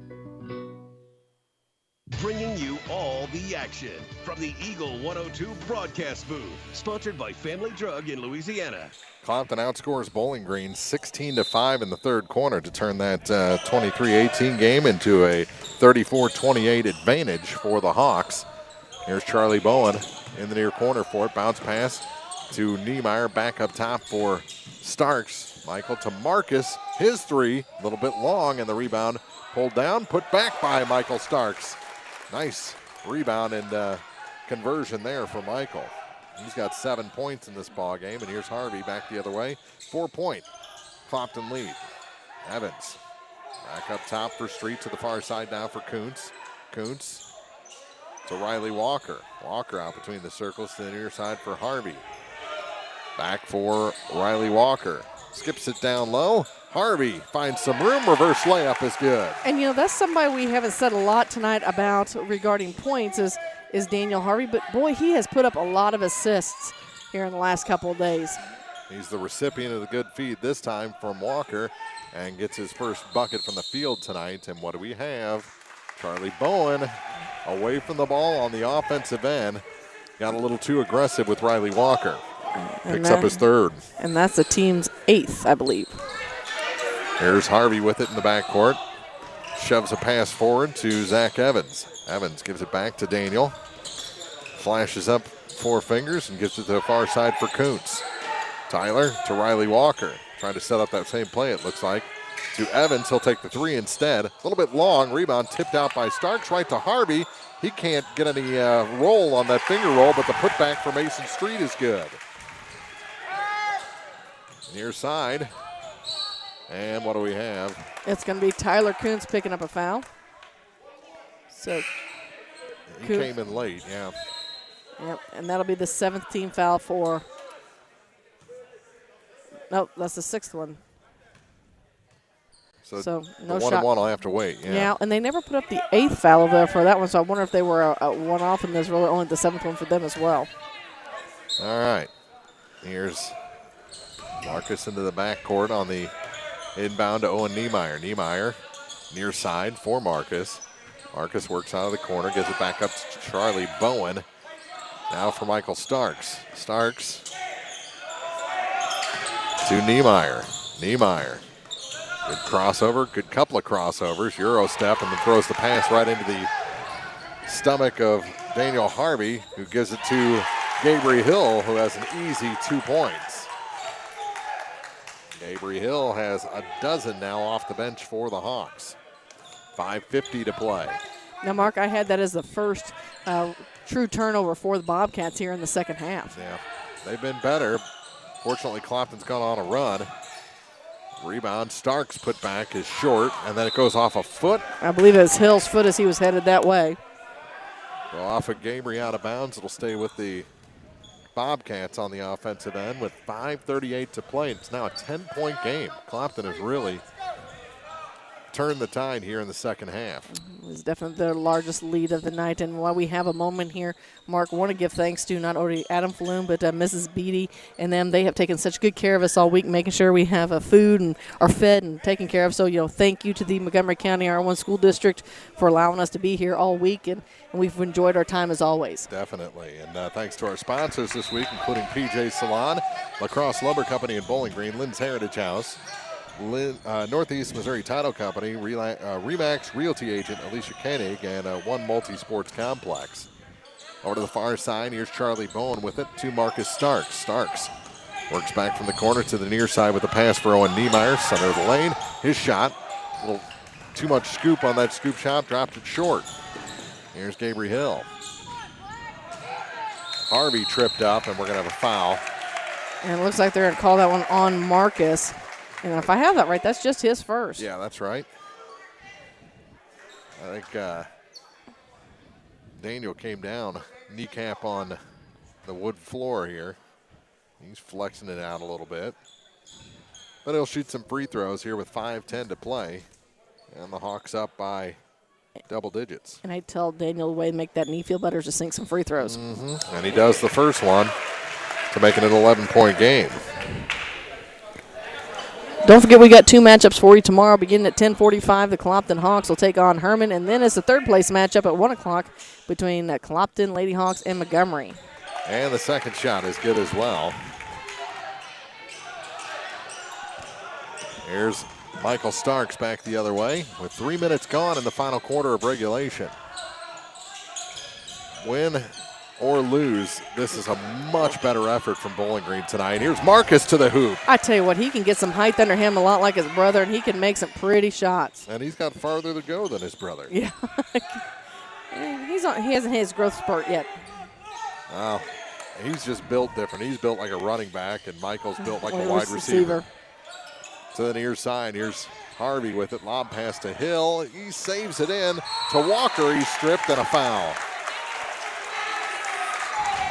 Bringing you all the action from the Eagle 102 broadcast booth, sponsored by Family Drug in Louisiana. Clopton outscores Bowling Green 16-5 in the third quarter to turn that 23-18 game into a 34-28 advantage for the Hawks. Here's Charlie Bowen in the near corner for it. Bounce pass to Neumeier, back up top for Starks. Michael to Marcus, his three, a little bit long, and the rebound pulled down, put back by Michael Starks. Nice rebound and conversion there for Michael. He's got 7 points in this ball game, and here's Harvey back the other way. 4-point Clopton lead. Evans back up top for Street to the far side now for Kuntz. Kuntz to Riley Walker. Walker out between the circles to the near side for Harvey. Back for Riley Walker. Skips it down low. Harvey finds some room. Reverse layup is good. And, you know, that's somebody we haven't said a lot tonight about regarding points is Daniel Harvey. But, boy, he has put up a lot of assists here in the last couple of days. He's the recipient of the good feed this time from Walker and gets his first bucket from the field tonight. And what do we have? Charlie Bowen away from the ball on the offensive end. Got a little too aggressive with Riley Walker. Picks up his third. And that's the team's 8th, I believe. Here's Harvey with it in the backcourt. Shoves a pass forward to Zach Evans. Evans gives it back to Daniel. Flashes up 4 fingers and gives it to the far side for Kuntz. Tyler to Riley Walker. Trying to set up that same play, it looks like. To Evans, he'll take the 3 instead. A little bit long, rebound tipped out by Starks right to Harvey. He can't get any roll on that finger roll, but the putback for Mason Street is good. Near side. And what do we have? It's going to be Tyler Kuntz picking up a foul. So he came in late, yeah. Yep, and that'll be the 7th team foul for. Nope, that's the 6th one. So no the 1 shot. and 1 will have to wait. Yeah, and they never put up the 8th foul over there for that one. So I wonder if they were a one-off, and there's really only the 7th one for them as well. All right, here's Marcus into the backcourt on the inbound to Owen Neumeier. Neumeier near side for Marcus. Marcus works out of the corner, gives it back up to Charlie Bowen. Now for Michael Starks. Starks to Neumeier. Neumeier. Good crossover, good couple of crossovers. Euro step and then throws the pass right into the stomach of Daniel Harvey, who gives it to Gabriel Hill, who has an easy 2 points. Gabriel Hill has a dozen now off the bench for the Hawks. 5:50 to play. Now, Mark, I had that as the first true turnover for the Bobcats here in the second half. Yeah, they've been better. Fortunately, Clopton's gone on a run. Rebound, Starks put back is short, and then it goes off a foot. I believe it was Hill's foot as he was headed that way. Well, off of Gabriel out of bounds. It'll stay with the Bobcats on the offensive end with 5:38 to play. It's now a 10-point game. Clopton has really turned the tide here in the second half. It was definitely their largest lead of the night. And while we have a moment here, Mark, I want to give thanks to not only Adam Falloon, but Mrs. Beatty and them. They have taken such good care of us all week, making sure we have food and are fed and taken care of. So, thank you to the Montgomery County R1 School District for allowing us to be here all week, and we've enjoyed our time as always. Definitely. And thanks to our sponsors this week, including PJ Salon, Lacrosse Lumber Company in Bowling Green, Lynn's Heritage House, Northeast Missouri Title Company, Remax Realty Agent Alicia Koenig, and One Multi-Sports Complex. Over to the far side, here's Charlie Bowen with it to Marcus Starks. Starks works back from the corner to the near side with a pass for Owen Niemeyer, center of the lane. His shot, a little too much scoop on that scoop shot, dropped it short. Here's Gabriel Hill. Harvey tripped up, and we're going to have a foul. And it looks like they're going to call that one on Marcus. And if I have that right, that's just his first. Yeah, that's right. I think Daniel came down, kneecap on the wood floor here. He's flexing it out a little bit. But he'll shoot some free throws here with 5:10 to play. And the Hawks up by double digits. And I tell Daniel the way to make that knee feel better is to sink some free throws. Mm-hmm. And he does the first one to make it an 11-point game. Don't forget we got 2 matchups for you tomorrow. Beginning at 10:45, the Clopton Hawks will take on Herman. And then it's the third-place matchup at 1 o'clock between Clopton Lady Hawks and Montgomery. And the second shot is good as well. Here's Michael Starks back the other way with 3 minutes gone in the final quarter of regulation. Win or lose, this is a much better effort from Bowling Green tonight. Here's Marcus to the hoop. I tell you what, he can get some height under him a lot like his brother, and he can make some pretty shots. And he's got farther to go than his brother. Yeah. He hasn't hit his growth spurt yet. Wow. He's just built different. He's built like a running back, and Michael's built like a wide receiver. To the near side, here's Harvey with it. Lob pass to Hill. He saves it in to Walker. He's stripped and a foul.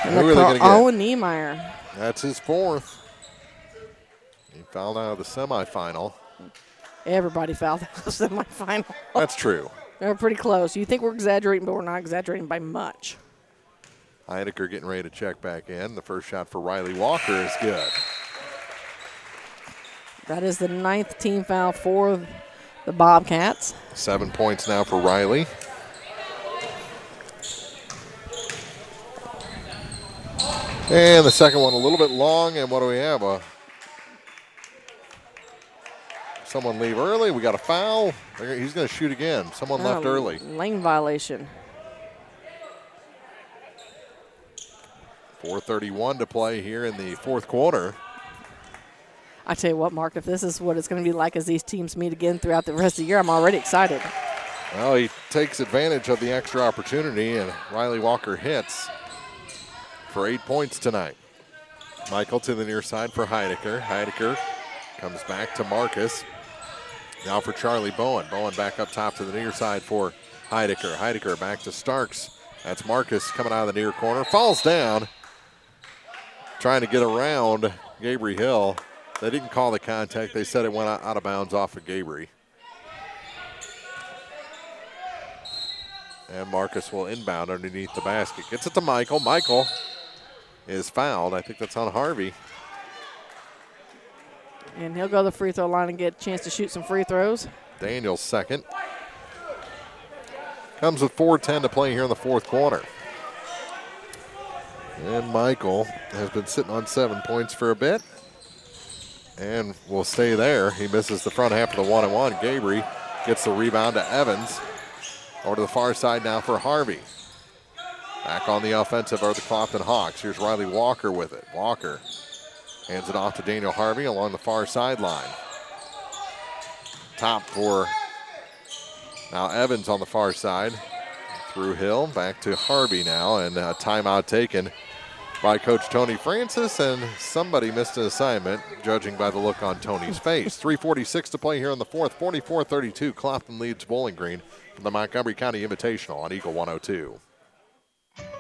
And Owen Niemeyer. That's his fourth. He fouled out of the semifinal. Everybody fouled out of the semifinal. That's true. They're pretty close. You think we're exaggerating, but we're not exaggerating by much. Heidecker getting ready to check back in. The first shot for Riley Walker is good. That is the 9th team foul for the Bobcats. 7 points now for Riley. And the second one a little bit long, and what do we have? Someone leave early. We got a foul. He's going to shoot again. Someone left early. Lane violation. 4:31 to play here in the fourth quarter. I tell you what, Mark, if this is what it's going to be like as these teams meet again throughout the rest of the year, I'm already excited. Well, he takes advantage of the extra opportunity, and Riley Walker hits for 8 points tonight. Michael to the near side for Heidecker. Heidecker comes back to Marcus. Now for Charlie Bowen. Bowen back up top to the near side for Heidecker. Heidecker back to Starks. That's Marcus coming out of the near corner. Falls down. Trying to get around Gabriel Hill. They didn't call the contact. They said it went out of bounds off of Gabriel. And Marcus will inbound underneath the basket. Gets it to Michael. Michael is fouled. I think that's on Harvey. And he'll go to the free throw line and get a chance to shoot some free throws. Daniel's second. Comes with 4:10 to play here in the fourth quarter. And Michael has been sitting on 7 points for a bit. And will stay there. He misses the front half of the 1-and-1. Gabriel gets the rebound to Evans. Over to the far side now for Harvey. Back on the offensive are the Clopton Hawks. Here's Riley Walker with it. Walker hands it off to Daniel Harvey along the far sideline. Top for now Evans on the far side. Through Hill, back to Harvey now, and a timeout taken by Coach Tony Francis, and somebody missed an assignment, judging by the look on Tony's face. 3:46 to play here in the fourth, 44-32. Clopton leads Bowling Green from the Montgomery County Invitational on Eagle 102.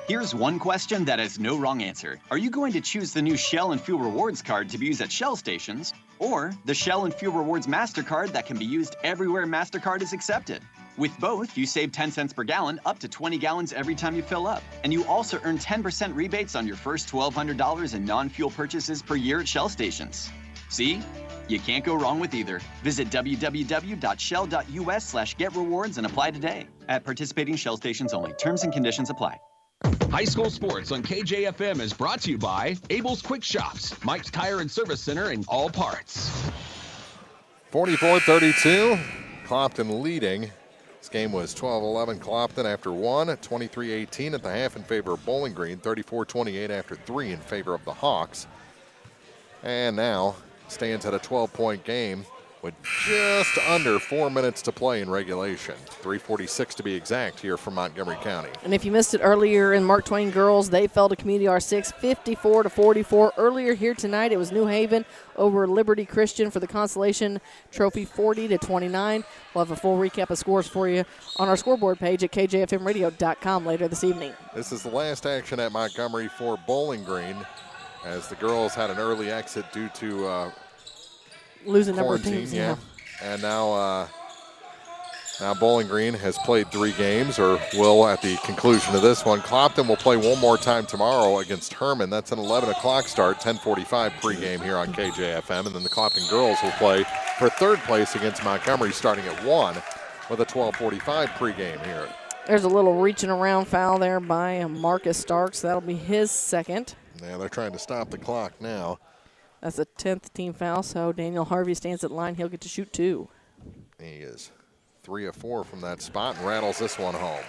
Here's one question that has no wrong answer. Are you going to choose the new Shell and Fuel Rewards card to be used at Shell stations, or the Shell and Fuel Rewards MasterCard that can be used everywhere MasterCard is accepted? With both, you save 10 cents per gallon up to 20 gallons every time you fill up. And you also earn 10% rebates on your first $1,200 in non-fuel purchases per year at Shell stations. See? You can't go wrong with either. Visit www.shell.us/getrewards and apply today. At participating Shell stations only. Terms and conditions apply. High school sports on KJFM is brought to you by Abel's Quick Shops, Mike's Tire and Service Center, and All Parts. 44-32, Clopton leading. This game was 12-11 Clopton after 1, 23-18 at the half in favor of Bowling Green, 34-28 after 3 in favor of the Hawks. And now stands at a 12-point game with just under 4 minutes to play in regulation. 3:46 to be exact here from Montgomery County. And if you missed it earlier in Mark Twain girls, they fell to Community R6 54-44. Earlier here tonight, it was New Haven over Liberty Christian for the consolation trophy 40-29. We'll have a full recap of scores for you on our scoreboard page at kjfmradio.com later this evening. This is the last action at Montgomery for Bowling Green, as the girls had an early exit due to losing number of teams, yeah. And now Bowling Green has played 3 games, or will at the conclusion of this one. Clopton will play one more time tomorrow against Herman. That's an 11 o'clock start, 10:45 pregame here on KJFM. And then the Clopton girls will play for 3rd place against Montgomery starting at 1 with a 12:45 pregame here. There's a little reaching around foul there by Marcus Starks. That'll be his second. Yeah, they're trying to stop the clock now. That's a 10th team foul, so Daniel Harvey stands at the line. He'll get to shoot 2. He is 3 of 4 from that spot and rattles this one home.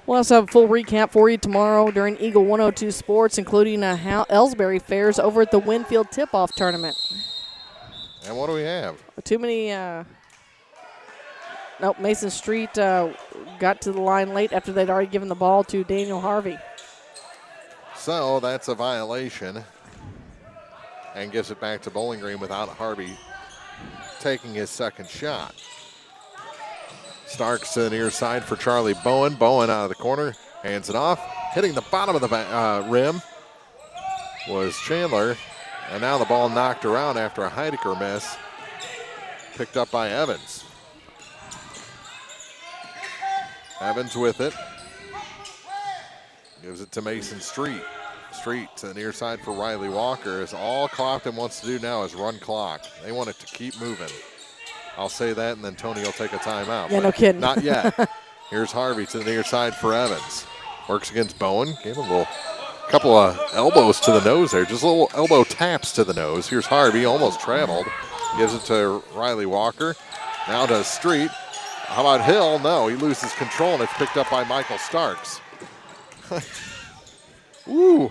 We'll also have a full recap for you tomorrow during Eagle 102 Sports, including how Ellsbury fares over at the Winfield Tip-Off Tournament. And what do we have? Too many. Nope, Mason Street got to the line late after they'd already given the ball to Daniel Harvey. So that's a violation and gives it back to Bowling Green without Harvey taking his second shot. Starks to the near side for Charlie Bowen. Bowen out of the corner, hands it off. Hitting the bottom of the rim was Chandler, and now the ball knocked around after a Heidecker miss. Picked up by Evans. Evans with it. Gives it to Mason Street. Street to the near side for Riley Walker. As all Clopton wants to do now is run clock. They want it to keep moving. I'll say that, and then Tony will take a timeout. Yeah, no kidding. Not yet. Here's Harvey to the near side for Evans. Works against Bowen. Gave him a couple of elbows to the nose there. Just little elbow taps to the nose. Here's Harvey, almost traveled. Gives it to Riley Walker. Now to Street. How about Hill? No, he loses control, and it's picked up by Michael Starks. Ooh.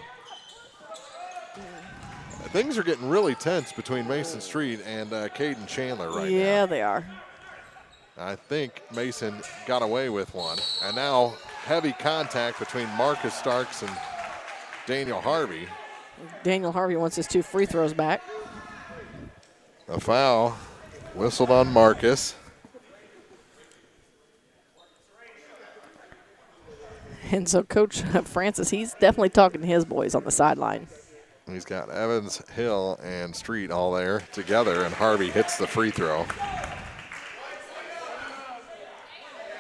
Things are getting really tense between Mason Street and Caden Chandler right now. Yeah, they are. I think Mason got away with one. And now heavy contact between Marcus Starks and Daniel Harvey. Daniel Harvey wants his 2 free throws back. A foul whistled on Marcus. And so Coach Francis, he's definitely talking to his boys on the sideline. He's got Evans, Hill, and Street all there together, and Harvey hits the free throw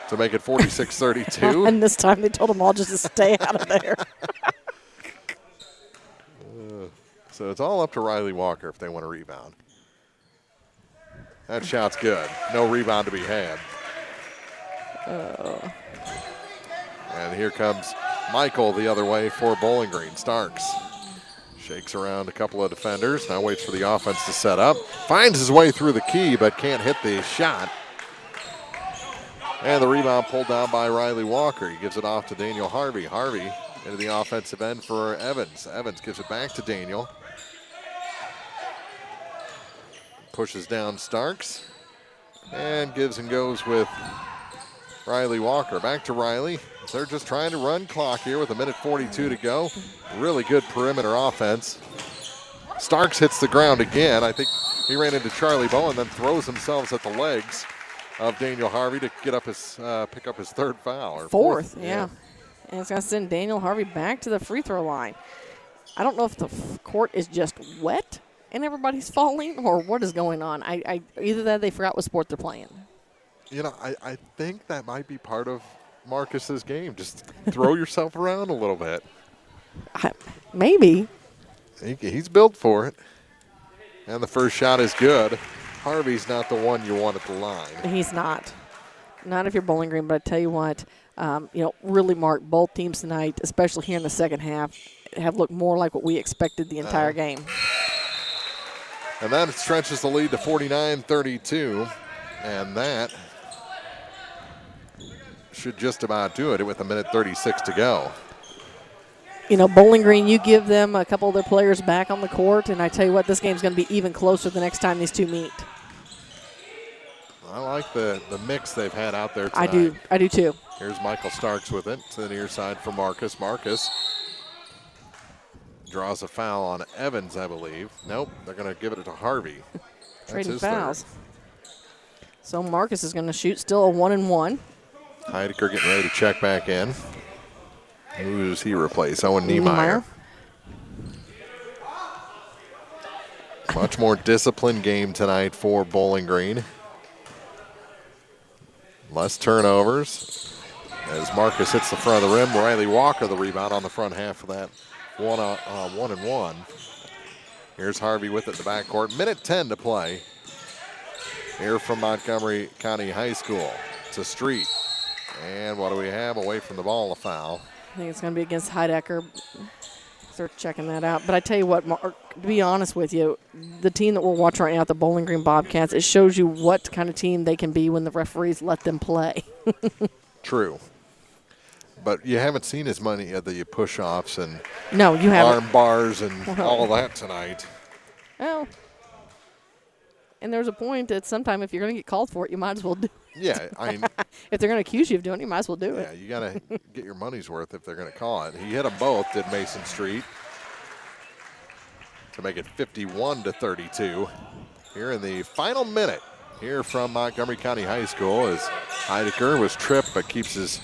to make it 46-32. And this time they told them all just to stay out of there. So it's all up to Riley Walker if they want to rebound. That shot's good. No rebound to be had. And here comes Michael the other way for Bowling Green. Starks shakes around a couple of defenders. Now waits for the offense to set up. Finds his way through the key, but can't hit the shot. And the rebound pulled down by Riley Walker. He gives it off to Daniel Harvey. Harvey into the offensive end for Evans. Evans gives it back to Daniel. Pushes down Starks. And gives and goes with Riley Walker. Back to Riley. They're just trying to run clock here with 1:42 to go. Really good perimeter offense. Starks hits the ground again. I think he ran into Charlie Bowen, then throws himself at the legs of Daniel Harvey to get up his pick up his third foul. Or Fourth, yeah. And it's going to send Daniel Harvey back to the free throw line. I don't know if the court is just wet and everybody's falling or what is going on. Either that or they forgot what sport they're playing. I think that might be part of Marcus's game. Just throw yourself around a little bit. Maybe. He's built for it. And the first shot is good. Harvey's not the one you want at the line. He's not. Not if you're Bowling Green, but I tell you what, really, Mark, both teams tonight, especially here in the second half, have looked more like what we expected the entire game. And that stretches the lead to 49-32. And that should just about do it with 1:36 to go. Bowling Green, you give them a couple of their players back on the court, and I tell you what, this game's going to be even closer the next time these two meet. I like the mix they've had out there tonight. I do too. Here's Michael Starks with it to the near side for Marcus. Marcus draws a foul on Evans, I believe. Nope, they're going to give it to Harvey. Trading fouls. So Marcus is going to shoot still a 1-and-1. Heidecker getting ready to check back in. Who does he replace? Owen Niemeyer. Much more disciplined game tonight for Bowling Green. Less turnovers as Marcus hits the front of the rim. Riley Walker the rebound on the front half of that 1-and-1. Here's Harvey with it in the backcourt. 1:10 to play here from Montgomery County High School. To Street. And what do we have? Away from the ball, a foul. I think it's going to be against Heidecker. Start checking that out. But I tell you what, Mark, to be honest with you, the team that we're watching right now, the Bowling Green Bobcats, it shows you what kind of team they can be when the referees let them play. True. But you haven't seen as many of the push-offs and no, you haven't. Arm bars and all of that tonight. Well, and there's a point that sometime if you're going to get called for it, you might as well do it. Yeah, if they're going to accuse you of doing it, you might as well do it. Yeah, you got to get your money's worth if they're going to call it. He hit them both, did Mason Street, to make it 51-32. Here in the final minute here from Montgomery County High School as Heidecker was tripped but keeps his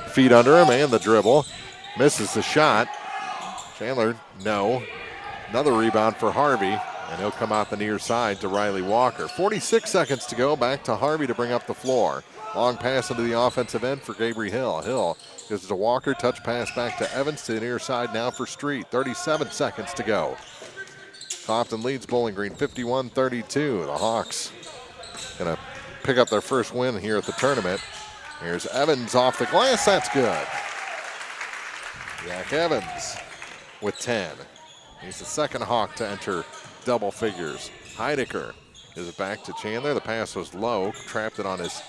feet under him and the dribble. Misses the shot. Chandler, no. Another rebound for Harvey. And he'll come out the near side to Riley Walker. 46 seconds to go. Back to Harvey to bring up the floor. Long pass into the offensive end for Gabriel Hill. Hill gives it to Walker. Touch pass back to Evans to the near side now for Street. 37 seconds to go. Clopton leads Bowling Green 51-32. The Hawks going to pick up their first win here at the tournament. Here's Evans off the glass. That's good. Jack Evans with 10. He's the second Hawk to enter double figures. Heidecker gives it back to Chandler. The pass was low, trapped it on his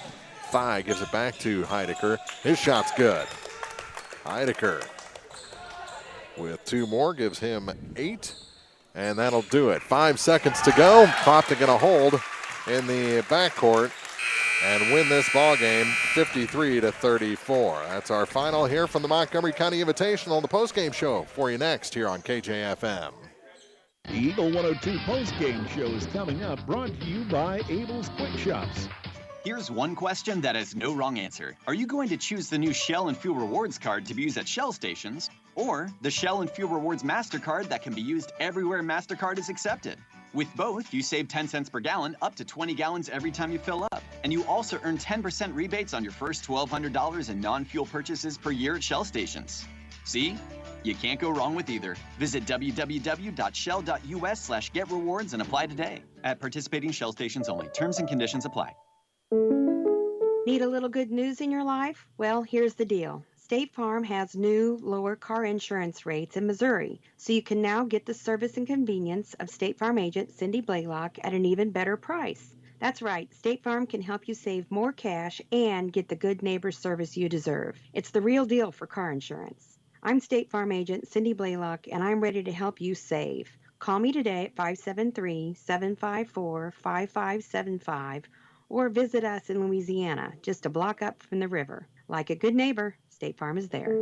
thigh, gives it back to Heidecker. His shot's good. Heidecker with two more gives him 8, and that'll do it. 5 seconds to go. Clopton going to hold in the backcourt and win this ball game 53-34. That's our final here from the Montgomery County Invitational. The postgame show for you next here on KJFM. The Eagle 102 postgame show is coming up, brought to you by Abel's Quick Shops. Here's one question that has no wrong answer. Are you going to choose the new Shell and Fuel Rewards card to be used at Shell stations, or the Shell and Fuel Rewards MasterCard that can be used everywhere MasterCard is accepted? With both, you save 10 cents per gallon, up to 20 gallons every time you fill up. And you also earn 10% rebates on your first $1,200 in non-fuel purchases per year at Shell stations. See? You can't go wrong with either. Visit www.shell.us/getrewards and apply today. At participating Shell stations only. Terms and conditions apply. Need a little good news in your life? Well, here's the deal. State Farm has new, lower car insurance rates in Missouri, so you can now get the service and convenience of State Farm agent Cindy Blaylock at an even better price. That's right, State Farm can help you save more cash and get the good neighbor service you deserve. It's the real deal for car insurance. I'm State Farm agent Cindy Blaylock, and I'm ready to help you save. Call me today at 573-754-5575 or visit us in Louisiana, just a block up from the river. Like a good neighbor, State Farm is there.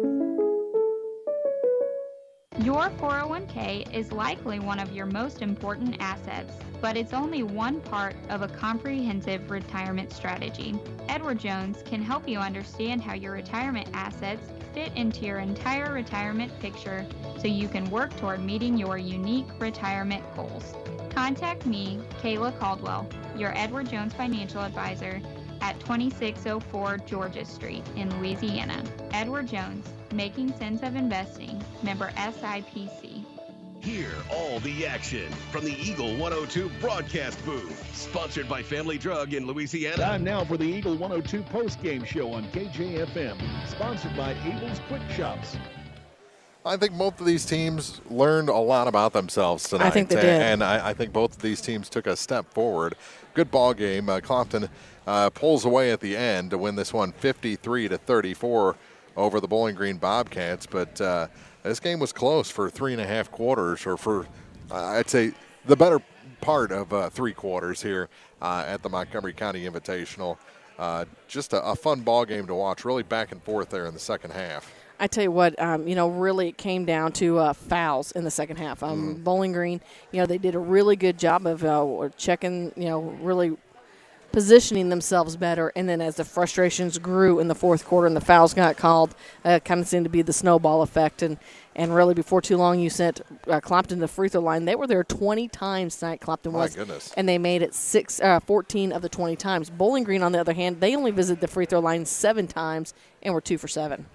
Your 401k is likely one of your most important assets, but it's only one part of a comprehensive retirement strategy. Edward Jones can help you understand how your retirement assets fit into your entire retirement picture so you can work toward meeting your unique retirement goals. Contact me, Kayla Caldwell, your Edward Jones financial advisor, at 2604 Georgia Street in Louisiana. Edward Jones, Making Sense of Investing, member SIPC. Hear all the action from the Eagle 102 broadcast booth, sponsored by Family Drug in Louisiana. Time now for the Eagle 102 post-game show on KJFM, sponsored by Abel's Quick Shops. I think both of these teams learned a lot about themselves tonight. I think they did. And I think both of these teams took a step forward. Good ball game. Clopton pulls away at the end to win this one 53-34 over the Bowling Green Bobcats. But this game was close for 3.5 quarters, or for, I'd say, the better part of 3 quarters here at the Montgomery County Invitational. Just a fun ball game to watch, really back and forth there in the second half. I tell you what, really it came down to fouls in the second half. Bowling Green, they did a really good job of checking, really positioning themselves better. And then as the frustrations grew in the fourth quarter and the fouls got called, kind of seemed to be the snowball effect. And really before too long you sent Clopton to the free throw line. They were there 20 times tonight, Clopton was. My goodness. And they made it 14 of the 20 times. Bowling Green, on the other hand, they only visited the free throw line 7 times and were 2 for 7.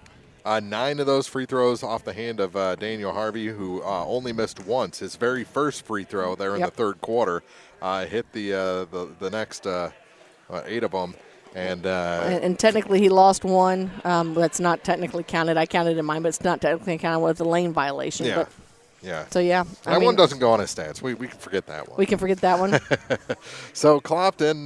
9 of those free throws off the hand of Daniel Harvey, who only missed once. His very first free throw there in the third quarter hit the next 8 of them. And technically he lost one. That's not technically counted. I counted in mine, but it's not technically counted with a lane violation. Yeah. But, yeah. So, yeah. That one doesn't go on his stats. We can forget that one. We can forget that one. So Clopton,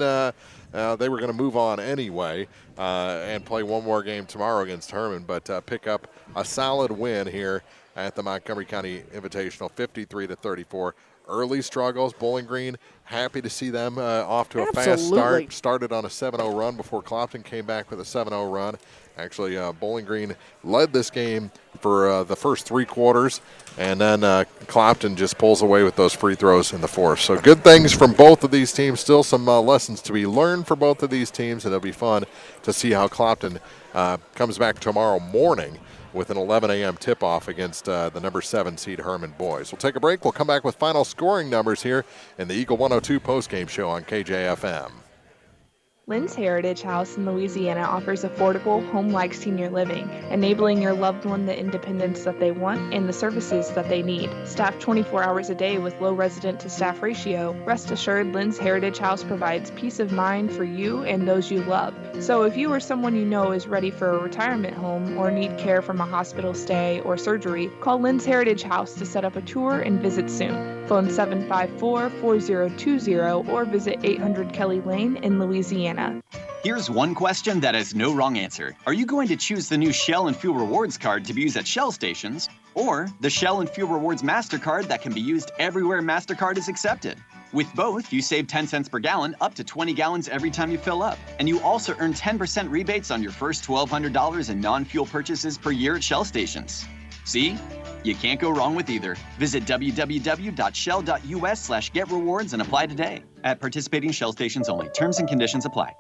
they were going to move on anyway and play one more game tomorrow against Herman, but pick up a solid win here at the Montgomery County Invitational, 53-34. Early struggles. Bowling Green, happy to see them off to a fast start. Started on a 7-0 run before Clopton came back with a 7-0 run. Actually, Bowling Green led this game for the first 3 quarters, and then Clopton just pulls away with those free throws in the fourth. So good things from both of these teams. Still some lessons to be learned for both of these teams, and it'll be fun to see how Clopton comes back tomorrow morning with an 11 a.m. tip-off against the number 7 seed Herman boys. We'll take a break. We'll come back with final scoring numbers here in the Eagle 102 postgame show on KJFM. Lynn's Heritage House in Louisiana offers affordable, home-like senior living, enabling your loved one the independence that they want and the services that they need. Staffed 24 hours a day with low resident-to-staff ratio, rest assured Lynn's Heritage House provides peace of mind for you and those you love. So if you or someone you know is ready for a retirement home or need care from a hospital stay or surgery, call Lynn's Heritage House to set up a tour and visit soon. Phone 754-4020 or visit 800 Kelly Lane in Louisiana. Here's one question that has no wrong answer. Are you going to choose the new Shell and Fuel Rewards card to be used at Shell stations, or the Shell and Fuel Rewards MasterCard that can be used everywhere MasterCard is accepted? With both, you save 10 cents per gallon, up to 20 gallons every time you fill up. And you also earn 10% rebates on your first $1,200 in non-fuel purchases per year at Shell stations. See? You can't go wrong with either. Visit www.shell.us/getrewards and apply today. At participating Shell stations only. Terms and conditions apply.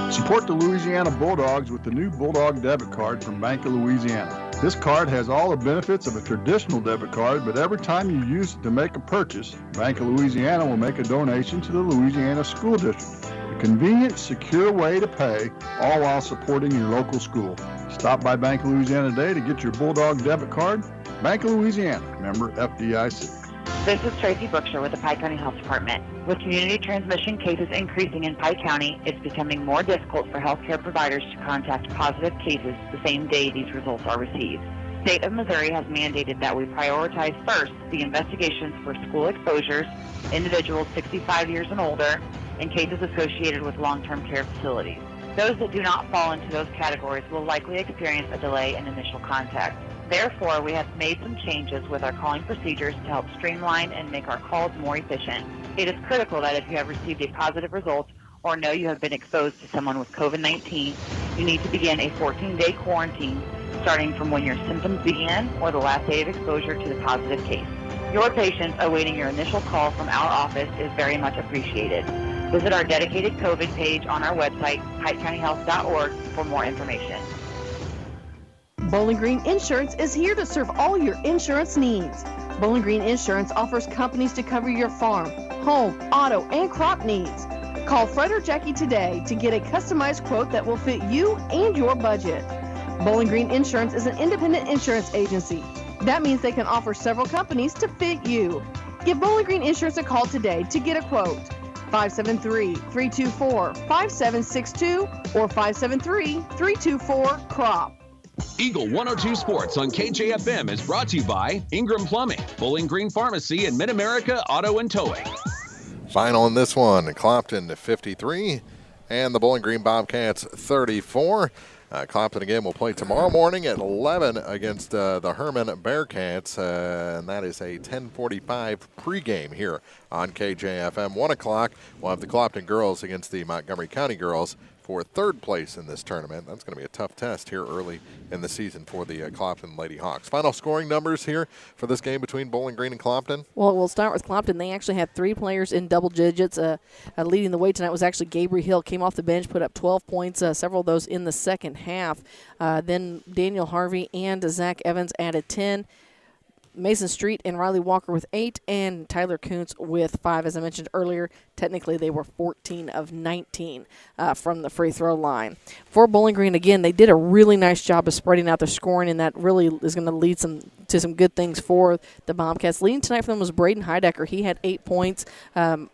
Support the Louisiana Bulldogs with the new Bulldog debit card from Bank of Louisiana. This card has all the benefits of a traditional debit card, but every time you use it to make a purchase, Bank of Louisiana will make a donation to the Louisiana School District. A convenient, secure way to pay, all while supporting your local school. Stop by Bank of Louisiana today to get your Bulldog debit card. Bank of Louisiana, member FDIC. This is Tracy Bookshire with the Pike County Health Department. With community transmission cases increasing in Pike County, it's becoming more difficult for healthcare providers to contact positive cases the same day these results are received. The state of Missouri has mandated that we prioritize first the investigations for school exposures, individuals 65 years and older, and cases associated with long-term care facilities. Those that do not fall into those categories will likely experience a delay in initial contact. Therefore, we have made some changes with our calling procedures to help streamline and make our calls more efficient. It is critical that if you have received a positive result or know you have been exposed to someone with COVID-19, you need to begin a 14-day quarantine starting from when your symptoms began or the last day of exposure to the positive case. Your patience awaiting your initial call from our office is very much appreciated. Visit our dedicated COVID page on our website, PikeCountyHealth.org, for more information. Bowling Green Insurance is here to serve all your insurance needs. Bowling Green Insurance offers companies to cover your farm, home, auto, and crop needs. Call Fred or Jackie today to get a customized quote that will fit you and your budget. Bowling Green Insurance is an independent insurance agency. That means they can offer several companies to fit you. Give Bowling Green Insurance a call today to get a quote. 573-324-5762 or 573-324-CROP. Eagle 102 Sports on KJFM is brought to you by Ingram Plumbing, Bowling Green Pharmacy, and Mid-America Auto and Towing. Final in this one, Clopton 53 and the Bowling Green Bobcats 34. Clopton again will play tomorrow morning at 11 against the Herman Bearcats, and that is a 10:45 pregame here on KJFM. 1 o'clock, we'll have the Clopton girls against the Montgomery County girls for third place in this tournament. That's going to be a tough test here early in the season for the Clopton Lady Hawks. Final scoring numbers here for this game between Bowling Green and Clopton. Well, we'll start with Clopton. They actually had 3 players in double digits. Leading the way tonight was actually Gabriel Hill. Came off the bench, put up 12 points, several of those in the second half. Then Daniel Harvey and Zach Evans added 10. Mason Street and Riley Walker with 8, and Tyler Kuntz with 5. As I mentioned earlier, technically they were 14 of 19 from the free throw line. For Bowling Green, again, they did a really nice job of spreading out their scoring, and that really is going to lead to some good things for the Bobcats. Leading tonight for them was Braden Heidecker. He had 8 points.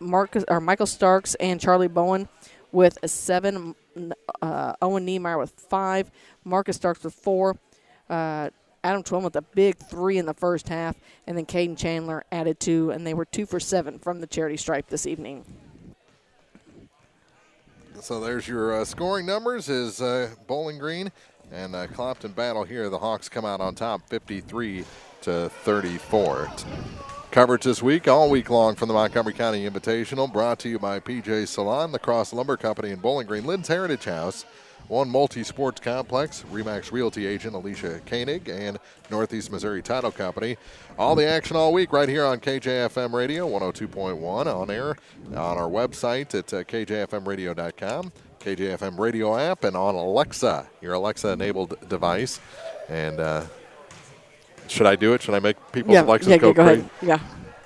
Michael Starks and Charlie Bowen with 7. Owen Niemeyer with 5. Marcus Starks with 4. Adam Twin with a big 3 in the first half, and then Caden Chandler added 2, and they were 2 for 7 from the charity stripe this evening. So there's your scoring numbers is Bowling Green and Clopton battle here. The Hawks come out on top 53-34. Coverage this week, all week long from the Montgomery County Invitational, brought to you by PJ Salon, the Cross Lumber Company in Bowling Green, Lynn's Heritage House, One Multi-Sports Complex, RE/MAX Realty agent Alicia Koenig, and Northeast Missouri Title Company. All the action all week right here on KJFM Radio, 102.1 on air, on our website at kjfmradio.com, KJFM Radio app, and on Alexa, your Alexa-enabled device. And should I do it? Should I make people's Alexas go crazy? Ahead. Yeah.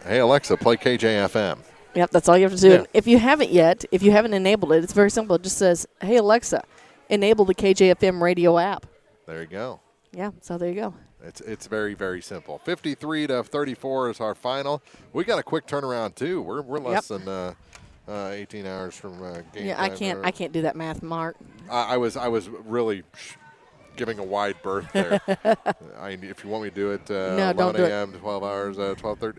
Hey, Alexa, play KJFM. Yep, that's all you have to do. Yeah. If you haven't yet, if you haven't enabled it, it's very simple. It just says, hey, Alexa, enable the KJFM radio app. There you go. Yeah, so there you go. It's very, very simple. 53-34 is our final. We got a quick turnaround, too. We're less than 18 hours from game Yeah, time. I can't do that math, Mark. I was really giving a wide berth there. If you want me to do it, no, 11 a.m. to 12 hours, 12:30,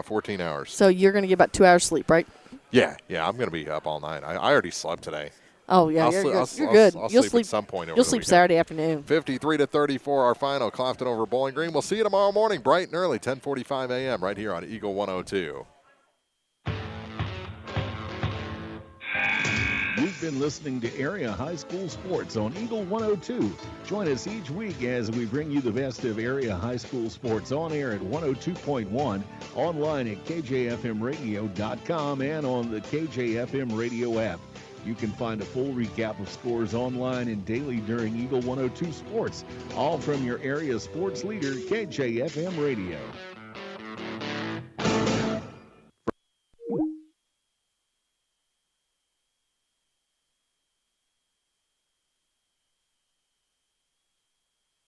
14 hours. So you're going to get about 2 hours sleep, right? Yeah, I'm going to be up all night. I already slept today. Oh, yeah, you're good. You'll sleep at some point over You'll the sleep weekend. Saturday afternoon. 53-34, our final. Clopton over Bowling Green. We'll see you tomorrow morning, bright and early, 10:45 a.m. right here on Eagle 102. You've been listening to Area High School Sports on Eagle 102. Join us each week as we bring you the best of area high school sports on air at 102.1, online at kjfmradio.com, and on the KJFM radio app. You can find a full recap of scores online and daily during Eagle 102 Sports, all from your area sports leader, KJFM Radio.